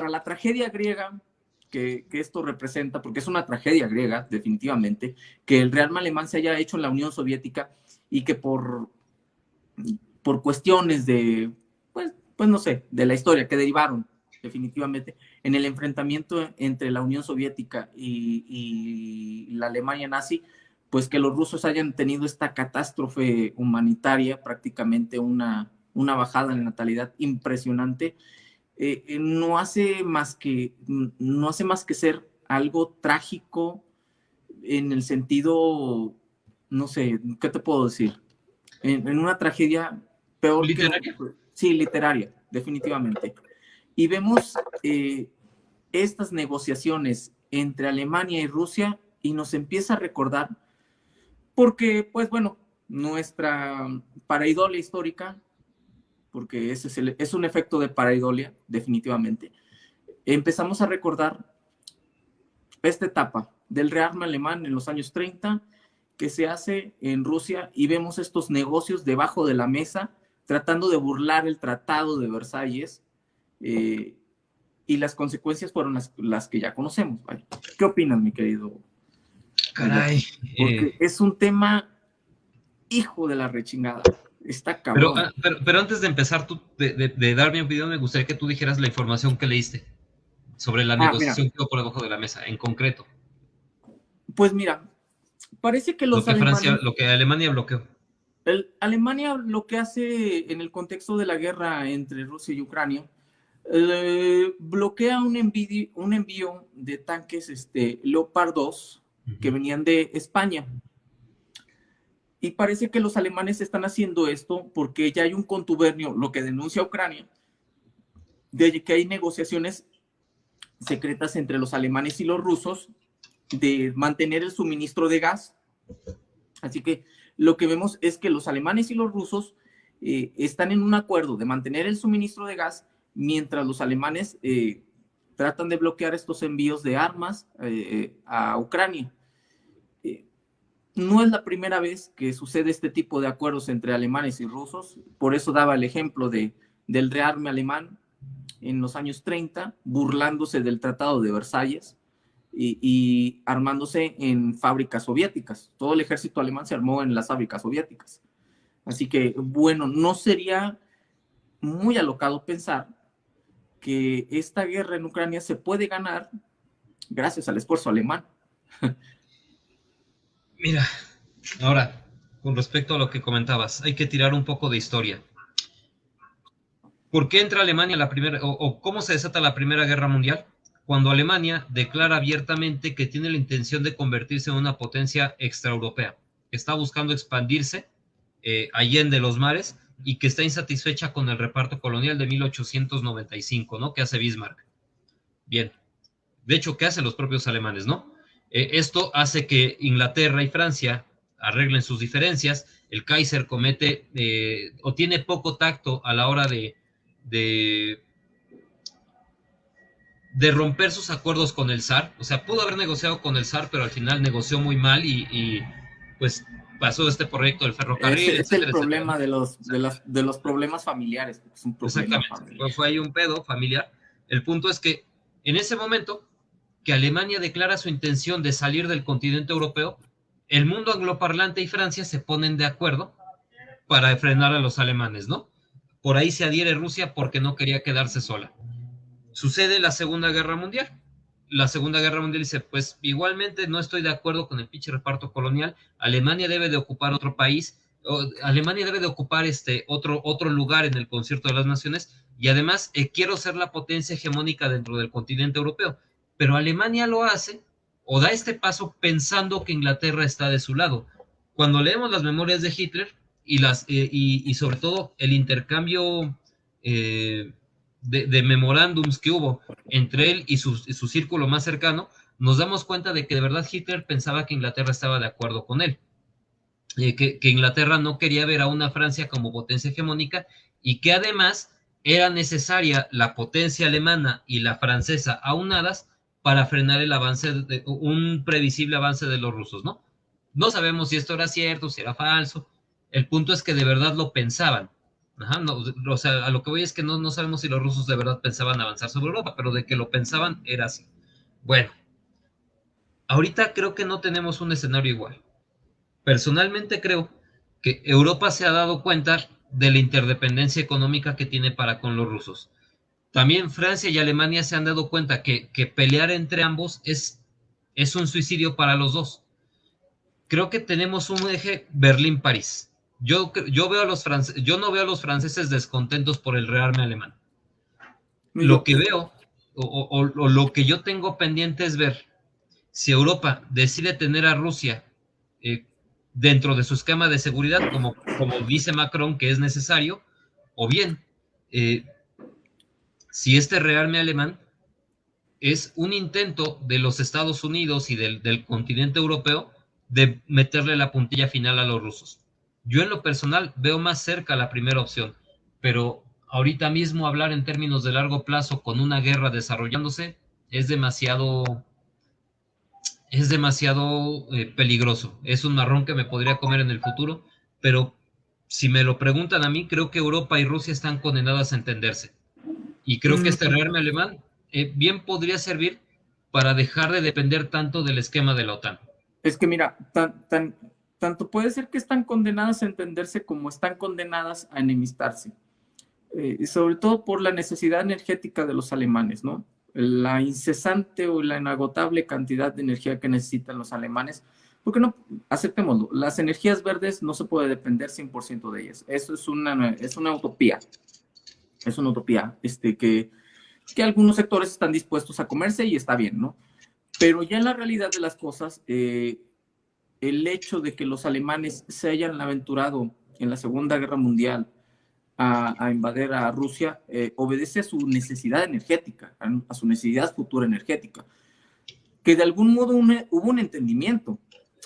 la tragedia griega que esto representa, porque es una tragedia griega, definitivamente, que el rearme alemán se haya hecho en la Unión Soviética y que por cuestiones de, pues no sé, de la historia que derivaron definitivamente en el enfrentamiento entre la Unión Soviética y la Alemania nazi, pues que los rusos hayan tenido esta catástrofe humanitaria, prácticamente una bajada en natalidad impresionante, no hace más que ser algo trágico en el sentido, no sé, ¿qué te puedo decir? En una tragedia peor ¿literaria? Sí, literaria, definitivamente. Y vemos estas negociaciones entre Alemania y Rusia y nos empieza a recordar, porque, pues bueno, nuestra pareidolia histórica, porque es un efecto de pareidolia, definitivamente, empezamos a recordar esta etapa del rearme alemán en los años 30 que se hace en Rusia y vemos estos negocios debajo de la mesa tratando de burlar el Tratado de Versalles y las consecuencias fueron las que ya conocemos. Vaya. ¿Qué opinas, mi querido? Caray. Porque es un tema hijo de la rechingada. Está cabrón. Pero antes de empezar de dar mi opinión, me gustaría que tú dijeras la información que leíste sobre la negociación que hubo por debajo de la mesa, en concreto. Pues mira, parece que los alemanes... Lo que Alemania bloqueó. Alemania lo que hace en el contexto de la guerra entre Rusia y Ucrania, bloquea un envío de tanques Leopard 2 que venían de España. Y parece que los alemanes están haciendo esto porque ya hay un contubernio, lo que denuncia Ucrania, de que hay negociaciones secretas entre los alemanes y los rusos de mantener el suministro de gas. Así que lo que vemos es que los alemanes y los rusos están en un acuerdo de mantener el suministro de gas mientras los alemanes tratan de bloquear estos envíos de armas a Ucrania. No es la primera vez que sucede este tipo de acuerdos entre alemanes y rusos, por eso daba el ejemplo del rearme alemán en los años 30, burlándose del Tratado de Versalles y armándose en fábricas soviéticas. Todo el ejército alemán se armó en las fábricas soviéticas. Así que, bueno, no sería muy alocado pensar que esta guerra en Ucrania se puede ganar gracias al esfuerzo alemán. Mira, ahora, con respecto a lo que comentabas, hay que tirar un poco de historia. ¿Por qué entra Alemania la primera, o cómo se desata la Primera Guerra Mundial? Cuando Alemania declara abiertamente que tiene la intención de convertirse en una potencia extraeuropea, que está buscando expandirse allende los mares y que está insatisfecha con el reparto colonial de 1895, ¿no? Que hace Bismarck. Bien. De hecho, ¿qué hacen los propios alemanes, no? Esto hace que Inglaterra y Francia arreglen sus diferencias. El Kaiser comete o tiene poco tacto a la hora de romper sus acuerdos con el zar. O sea, pudo haber negociado con el zar, pero al final negoció muy mal y pues pasó este proyecto del ferrocarril. Es el problema de los problemas familiares. Es un problema exactamente. Familiar. Fue ahí un pedo familiar. El punto es que en ese momento que Alemania declara su intención de salir del continente europeo, el mundo angloparlante y Francia se ponen de acuerdo para frenar a los alemanes, ¿no? Por ahí se adhiere Rusia porque no quería quedarse sola. Sucede la Segunda Guerra Mundial. La Segunda Guerra Mundial dice, pues igualmente no estoy de acuerdo con el pinche reparto colonial, Alemania debe de ocupar otro país, Alemania debe de ocupar otro lugar en el concierto de las naciones, y además quiero ser la potencia hegemónica dentro del continente europeo. Pero Alemania lo hace o da este paso pensando que Inglaterra está de su lado. Cuando leemos las memorias de Hitler y sobre todo el intercambio de memorándums que hubo entre él y su círculo más cercano, nos damos cuenta de que de verdad Hitler pensaba que Inglaterra estaba de acuerdo con él, que Inglaterra no quería ver a una Francia como potencia hegemónica y que además era necesaria la potencia alemana y la francesa aunadas para frenar el avance, un previsible avance de los rusos, ¿no? No sabemos si esto era cierto, si era falso. El punto es que de verdad lo pensaban. Ajá, no, o sea, a lo que voy es que no sabemos si los rusos de verdad pensaban avanzar sobre Europa, pero de que lo pensaban era así. Bueno, ahorita creo que no tenemos un escenario igual. Personalmente creo que Europa se ha dado cuenta de la interdependencia económica que tiene para con los rusos. También Francia y Alemania se han dado cuenta que pelear entre ambos es un suicidio para los dos. Creo que tenemos un eje Berlín-París. Yo no veo a los franceses descontentos por el rearme alemán. Lo que veo, o lo que yo tengo pendiente es ver si Europa decide tener a Rusia dentro de su esquema de seguridad, como dice Macron que es necesario, o bien si este rearme alemán es un intento de los Estados Unidos y del continente europeo de meterle la puntilla final a los rusos. Yo en lo personal veo más cerca la primera opción, pero ahorita mismo hablar en términos de largo plazo con una guerra desarrollándose es demasiado peligroso. Es un marrón que me podría comer en el futuro, pero si me lo preguntan a mí, creo que Europa y Rusia están condenadas a entenderse. Y creo que este rearme alemán bien podría servir para dejar de depender tanto del esquema de la OTAN. Es que mira, tanto puede ser que están condenadas a entenderse como están condenadas a enemistarse. Sobre todo por la necesidad energética de los alemanes, ¿no? La incesante o la inagotable cantidad de energía que necesitan los alemanes, porque no, aceptémoslo, las energías verdes no se puede depender 100% de ellas. Eso es una utopía. Es una utopía que algunos sectores están dispuestos a comerse y está bien, ¿no? Pero ya en la realidad de las cosas, el hecho de que los alemanes se hayan aventurado en la Segunda Guerra Mundial a invadir a Rusia, obedece a su necesidad energética, a su necesidad futura energética, que de algún modo hubo un entendimiento.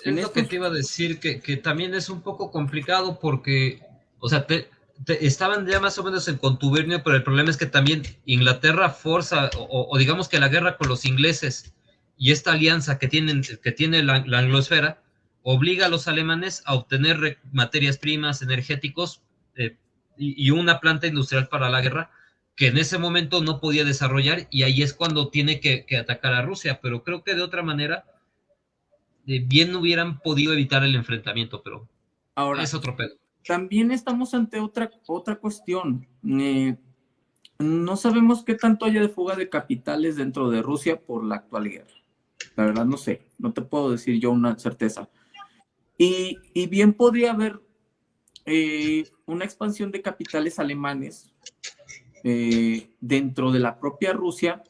Es lo que te iba a decir, que también es un poco complicado porque, o sea, estaban ya más o menos en contubernio, pero el problema es que también Inglaterra forza, o digamos que la guerra con los ingleses y esta alianza que tiene la anglosfera, obliga a los alemanes a obtener materias primas, energéticos, y una planta industrial para la guerra que en ese momento no podía desarrollar, y ahí es cuando tiene que atacar a Rusia, pero creo que de otra manera bien hubieran podido evitar el enfrentamiento, pero ahora es otro pedo. También estamos ante otra cuestión. No sabemos qué tanto haya de fuga de capitales dentro de Rusia por la actual guerra. La verdad no sé, no te puedo decir yo una certeza. Y bien podría haber una expansión de capitales alemanes dentro de la propia Rusia,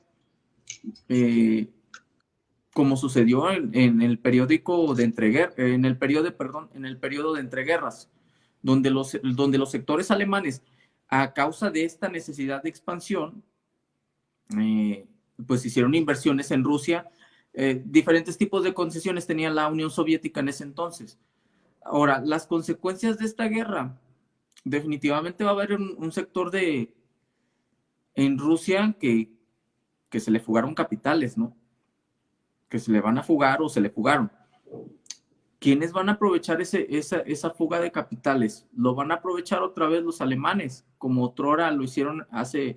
como sucedió en el periódico de en el periodo de entreguerras, donde los sectores alemanes, a causa de esta necesidad de expansión, pues hicieron inversiones en Rusia. Diferentes tipos de concesiones tenía la Unión Soviética en ese entonces. Ahora, las consecuencias de esta guerra, definitivamente va a haber un sector en Rusia que se le fugaron capitales, ¿no? Que se le van a fugar o se le fugaron. ¿Quiénes van a aprovechar esa fuga de capitales? Lo van a aprovechar otra vez los alemanes, como otrora lo hicieron hace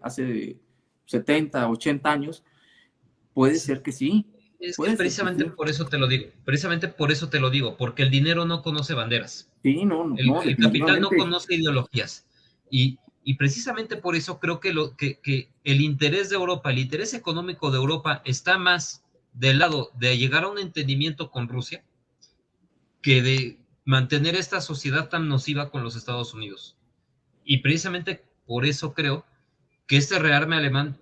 70, 80 años. Puede ser que sí. Es que precisamente por eso te lo digo. Precisamente por eso te lo digo, porque el dinero no conoce banderas. Sí, no. El capital no conoce ideologías. Y precisamente por eso creo que el interés de Europa, el interés económico de Europa está más del lado de llegar a un entendimiento con Rusia que de mantener esta sociedad tan nociva con los Estados Unidos. Y precisamente por eso creo que este rearme alemán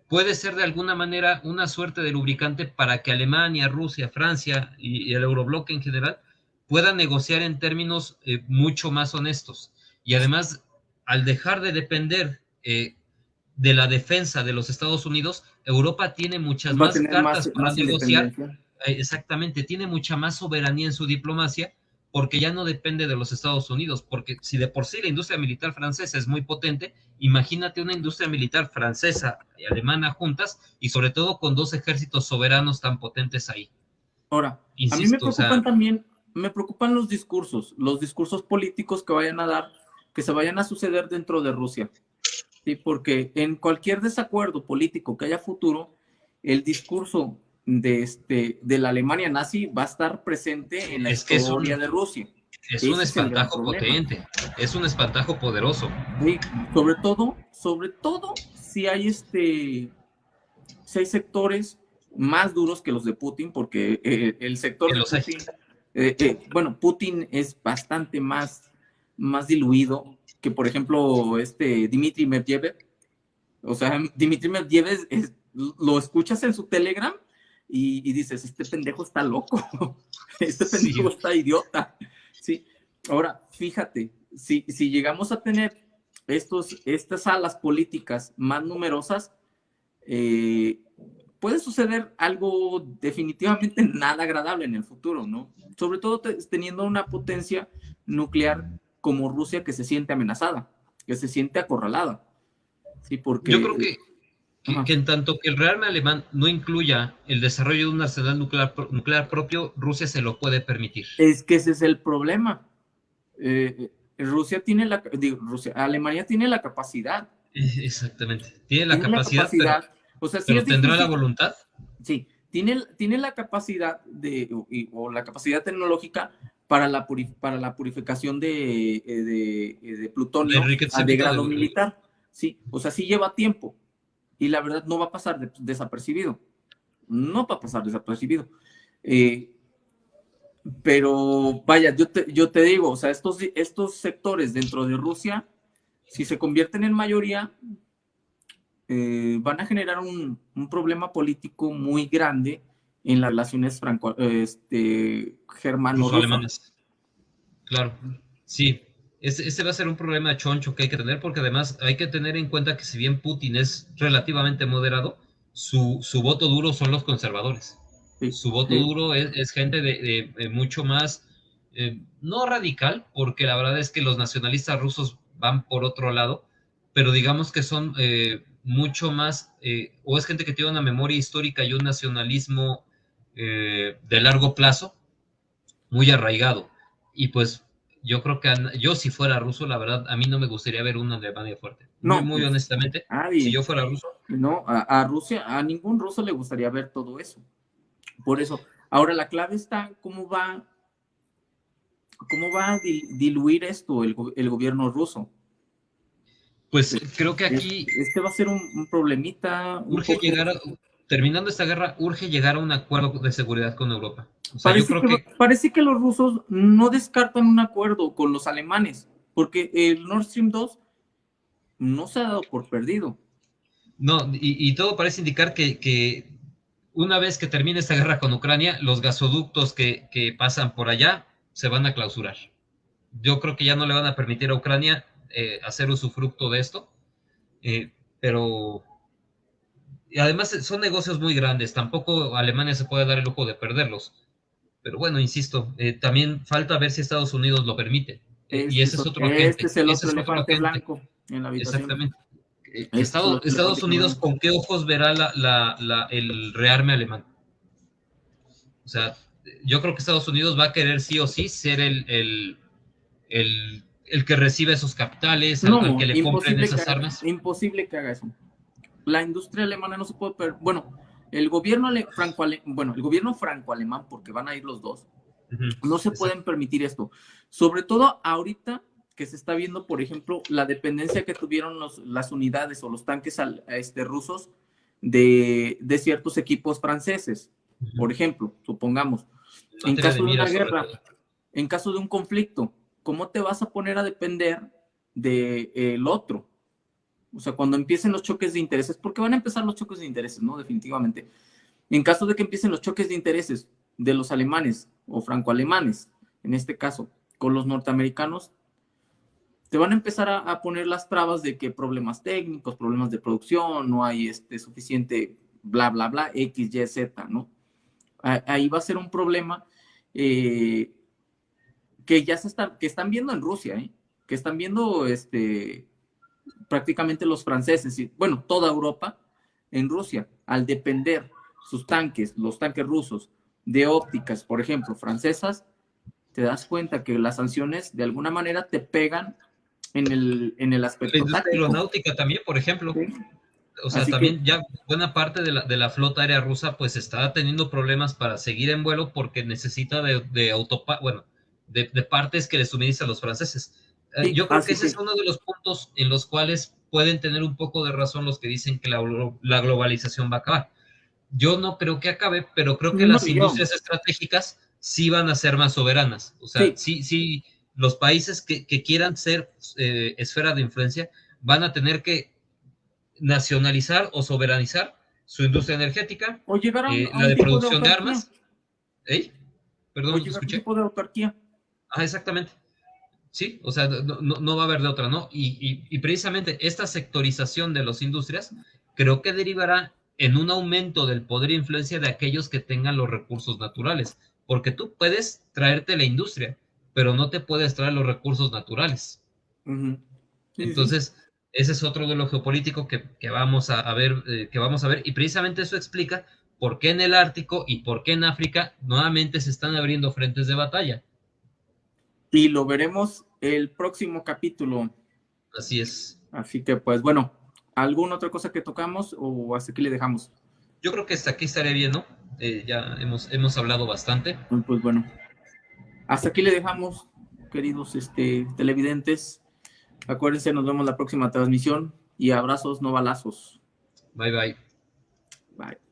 puede ser de alguna manera una suerte de lubricante para que Alemania, Rusia, Francia y el Eurobloque en general puedan negociar en términos mucho más honestos. Y además, al dejar de depender de la defensa de los Estados Unidos, Europa tiene muchas más cartas para negociar. Exactamente, tiene mucha más soberanía en su diplomacia, porque ya no depende de los Estados Unidos, porque si de por sí la industria militar francesa es muy potente, imagínate una industria militar francesa y alemana juntas, y sobre todo con dos ejércitos soberanos tan potentes ahí. Ahora, insisto, a mí me preocupan también, me preocupan los discursos políticos que vayan a dar, que se vayan a suceder dentro de Rusia. Sí, porque en cualquier desacuerdo político que haya futuro, el discurso de la Alemania nazi va a estar presente en la historia de Rusia. Es un espantajo potente, es un espantajo poderoso. Sí, sobre todo si hay sectores más duros que los de Putin, porque el sector de Putin, bueno, Putin es bastante más diluido que, por ejemplo, Dmitry Medvedev. O sea, Dmitry Medvedev lo escuchas en su Telegram y dices, este pendejo está loco, este pendejo está idiota. Sí. Ahora, fíjate, si llegamos a tener estas alas políticas más numerosas, puede suceder algo definitivamente nada agradable en el futuro, ¿no? Sobre todo teniendo una potencia nuclear como Rusia que se siente amenazada. que se siente acorralada. Sí, porque... Yo creo que en tanto que el rearme alemán no incluya el desarrollo de un arsenal nuclear propio, Rusia se lo puede permitir. Es que ese es el problema. Alemania tiene la capacidad. Exactamente. Tiene la capacidad, o sea, sí pero es ¿tendrá difícil. la voluntad? Sí, tiene la capacidad o la capacidad tecnológica para la purificación de plutonio de grado militar. Sí, o sea, sí lleva tiempo y la verdad no va a pasar desapercibido. No va a pasar desapercibido. Pero vaya, yo te digo, o sea, estos sectores dentro de Rusia, si se convierten en mayoría, van a generar un problema político muy grande en las relaciones germano-rusas. Claro, sí. Ese va a ser un problema choncho que hay que tener, porque además hay que tener en cuenta que si bien Putin es relativamente moderado, su voto duro son los conservadores. Sí, su voto duro es gente de mucho más, no radical, porque la verdad es que los nacionalistas rusos van por otro lado, pero digamos que son mucho más, o es gente que tiene una memoria histórica y un nacionalismo de largo plazo muy arraigado. Y pues yo creo que yo si fuera ruso, la verdad, a mí no me gustaría ver una Alemania fuerte. Muy honestamente, si yo fuera ruso. No, a Rusia, a ningún ruso le gustaría ver todo eso. Por eso, ahora la clave está cómo va a diluir esto el gobierno ruso. Pues creo que aquí... va a ser un problemita. Terminando esta guerra, urge llegar a un acuerdo de seguridad con Europa. O sea, parece que los rusos no descartan un acuerdo con los alemanes, porque el Nord Stream 2 no se ha dado por perdido. No, y todo parece indicar que una vez que termine esta guerra con Ucrania, los gasoductos que pasan por allá se van a clausurar. Yo creo que ya no le van a permitir a Ucrania hacer usufructo de esto, pero y además son negocios muy grandes, tampoco Alemania se puede dar el lujo de perderlos. Pero bueno, insisto, también falta ver si Estados Unidos lo permite. Y ese es otro agente. Este es el otro elefante blanco en la habitación. Exactamente. Estados Unidos, ¿con qué ojos verá el rearme alemán? O sea, yo creo que Estados Unidos va a querer sí o sí ser el que recibe esos capitales, al que le compren esas armas. Imposible que haga eso. La industria alemana no se puede perder. Bueno, el gobierno franco-alemán, porque van a ir los dos, no se pueden permitir esto. Sobre todo ahorita que se está viendo, por ejemplo, la dependencia que tuvieron las unidades o los tanques rusos de ciertos equipos franceses. Por ejemplo, supongamos, en caso de una guerra, en caso de un conflicto, ¿cómo te vas a poner a depender del otro? O sea, cuando empiecen los choques de intereses, porque van a empezar los choques de intereses, ¿no? Definitivamente. En caso de que empiecen los choques de intereses de los alemanes o franco-alemanes, en este caso, con los norteamericanos, te van a empezar a poner las trabas de que problemas técnicos, problemas de producción, no hay suficiente bla, bla, bla, X, Y, Z, ¿no? Ahí va a ser un problema que ya que están viendo en Rusia, que están viendo prácticamente los franceses, y bueno, toda Europa en Rusia, al depender sus tanques, los tanques rusos, de ópticas, por ejemplo, francesas, te das cuenta que las sanciones de alguna manera te pegan en el aspecto táctico. La industria aeronáutica también, por ejemplo. ¿Sí? O sea, así también ya buena parte de la flota aérea rusa pues está teniendo problemas para seguir en vuelo porque necesita de partes que le suministran los franceses. Sí, yo creo que ese es uno de los puntos en los cuales pueden tener un poco de razón los que dicen que la globalización va a acabar. Yo no creo que acabe, pero creo que las industrias estratégicas sí van a ser más soberanas. O sea, sí los países que quieran ser esfera de influencia van a tener que nacionalizar o soberanizar su industria energética, o llegar la de producción de armas. Perdón, o llegar a un tipo de autarquía. Exactamente. Sí, o sea, no va a haber de otra, ¿no? Y precisamente esta sectorización de las industrias creo que derivará en un aumento del poder e influencia de aquellos que tengan los recursos naturales, porque tú puedes traerte la industria, pero no te puedes traer los recursos naturales. Entonces, ese es otro de lo geopolítico que vamos a ver, y precisamente eso explica por qué en el Ártico y por qué en África nuevamente se están abriendo frentes de batalla. Y lo veremos el próximo capítulo. Así es. Así que, pues, bueno, ¿alguna otra cosa que tocamos o hasta aquí le dejamos? Yo creo que hasta aquí estaría bien, ¿no? Ya hemos hablado bastante. Pues bueno, hasta aquí le dejamos, queridos televidentes. Acuérdense, nos vemos la próxima transmisión y abrazos, no balazos. Bye, bye. Bye.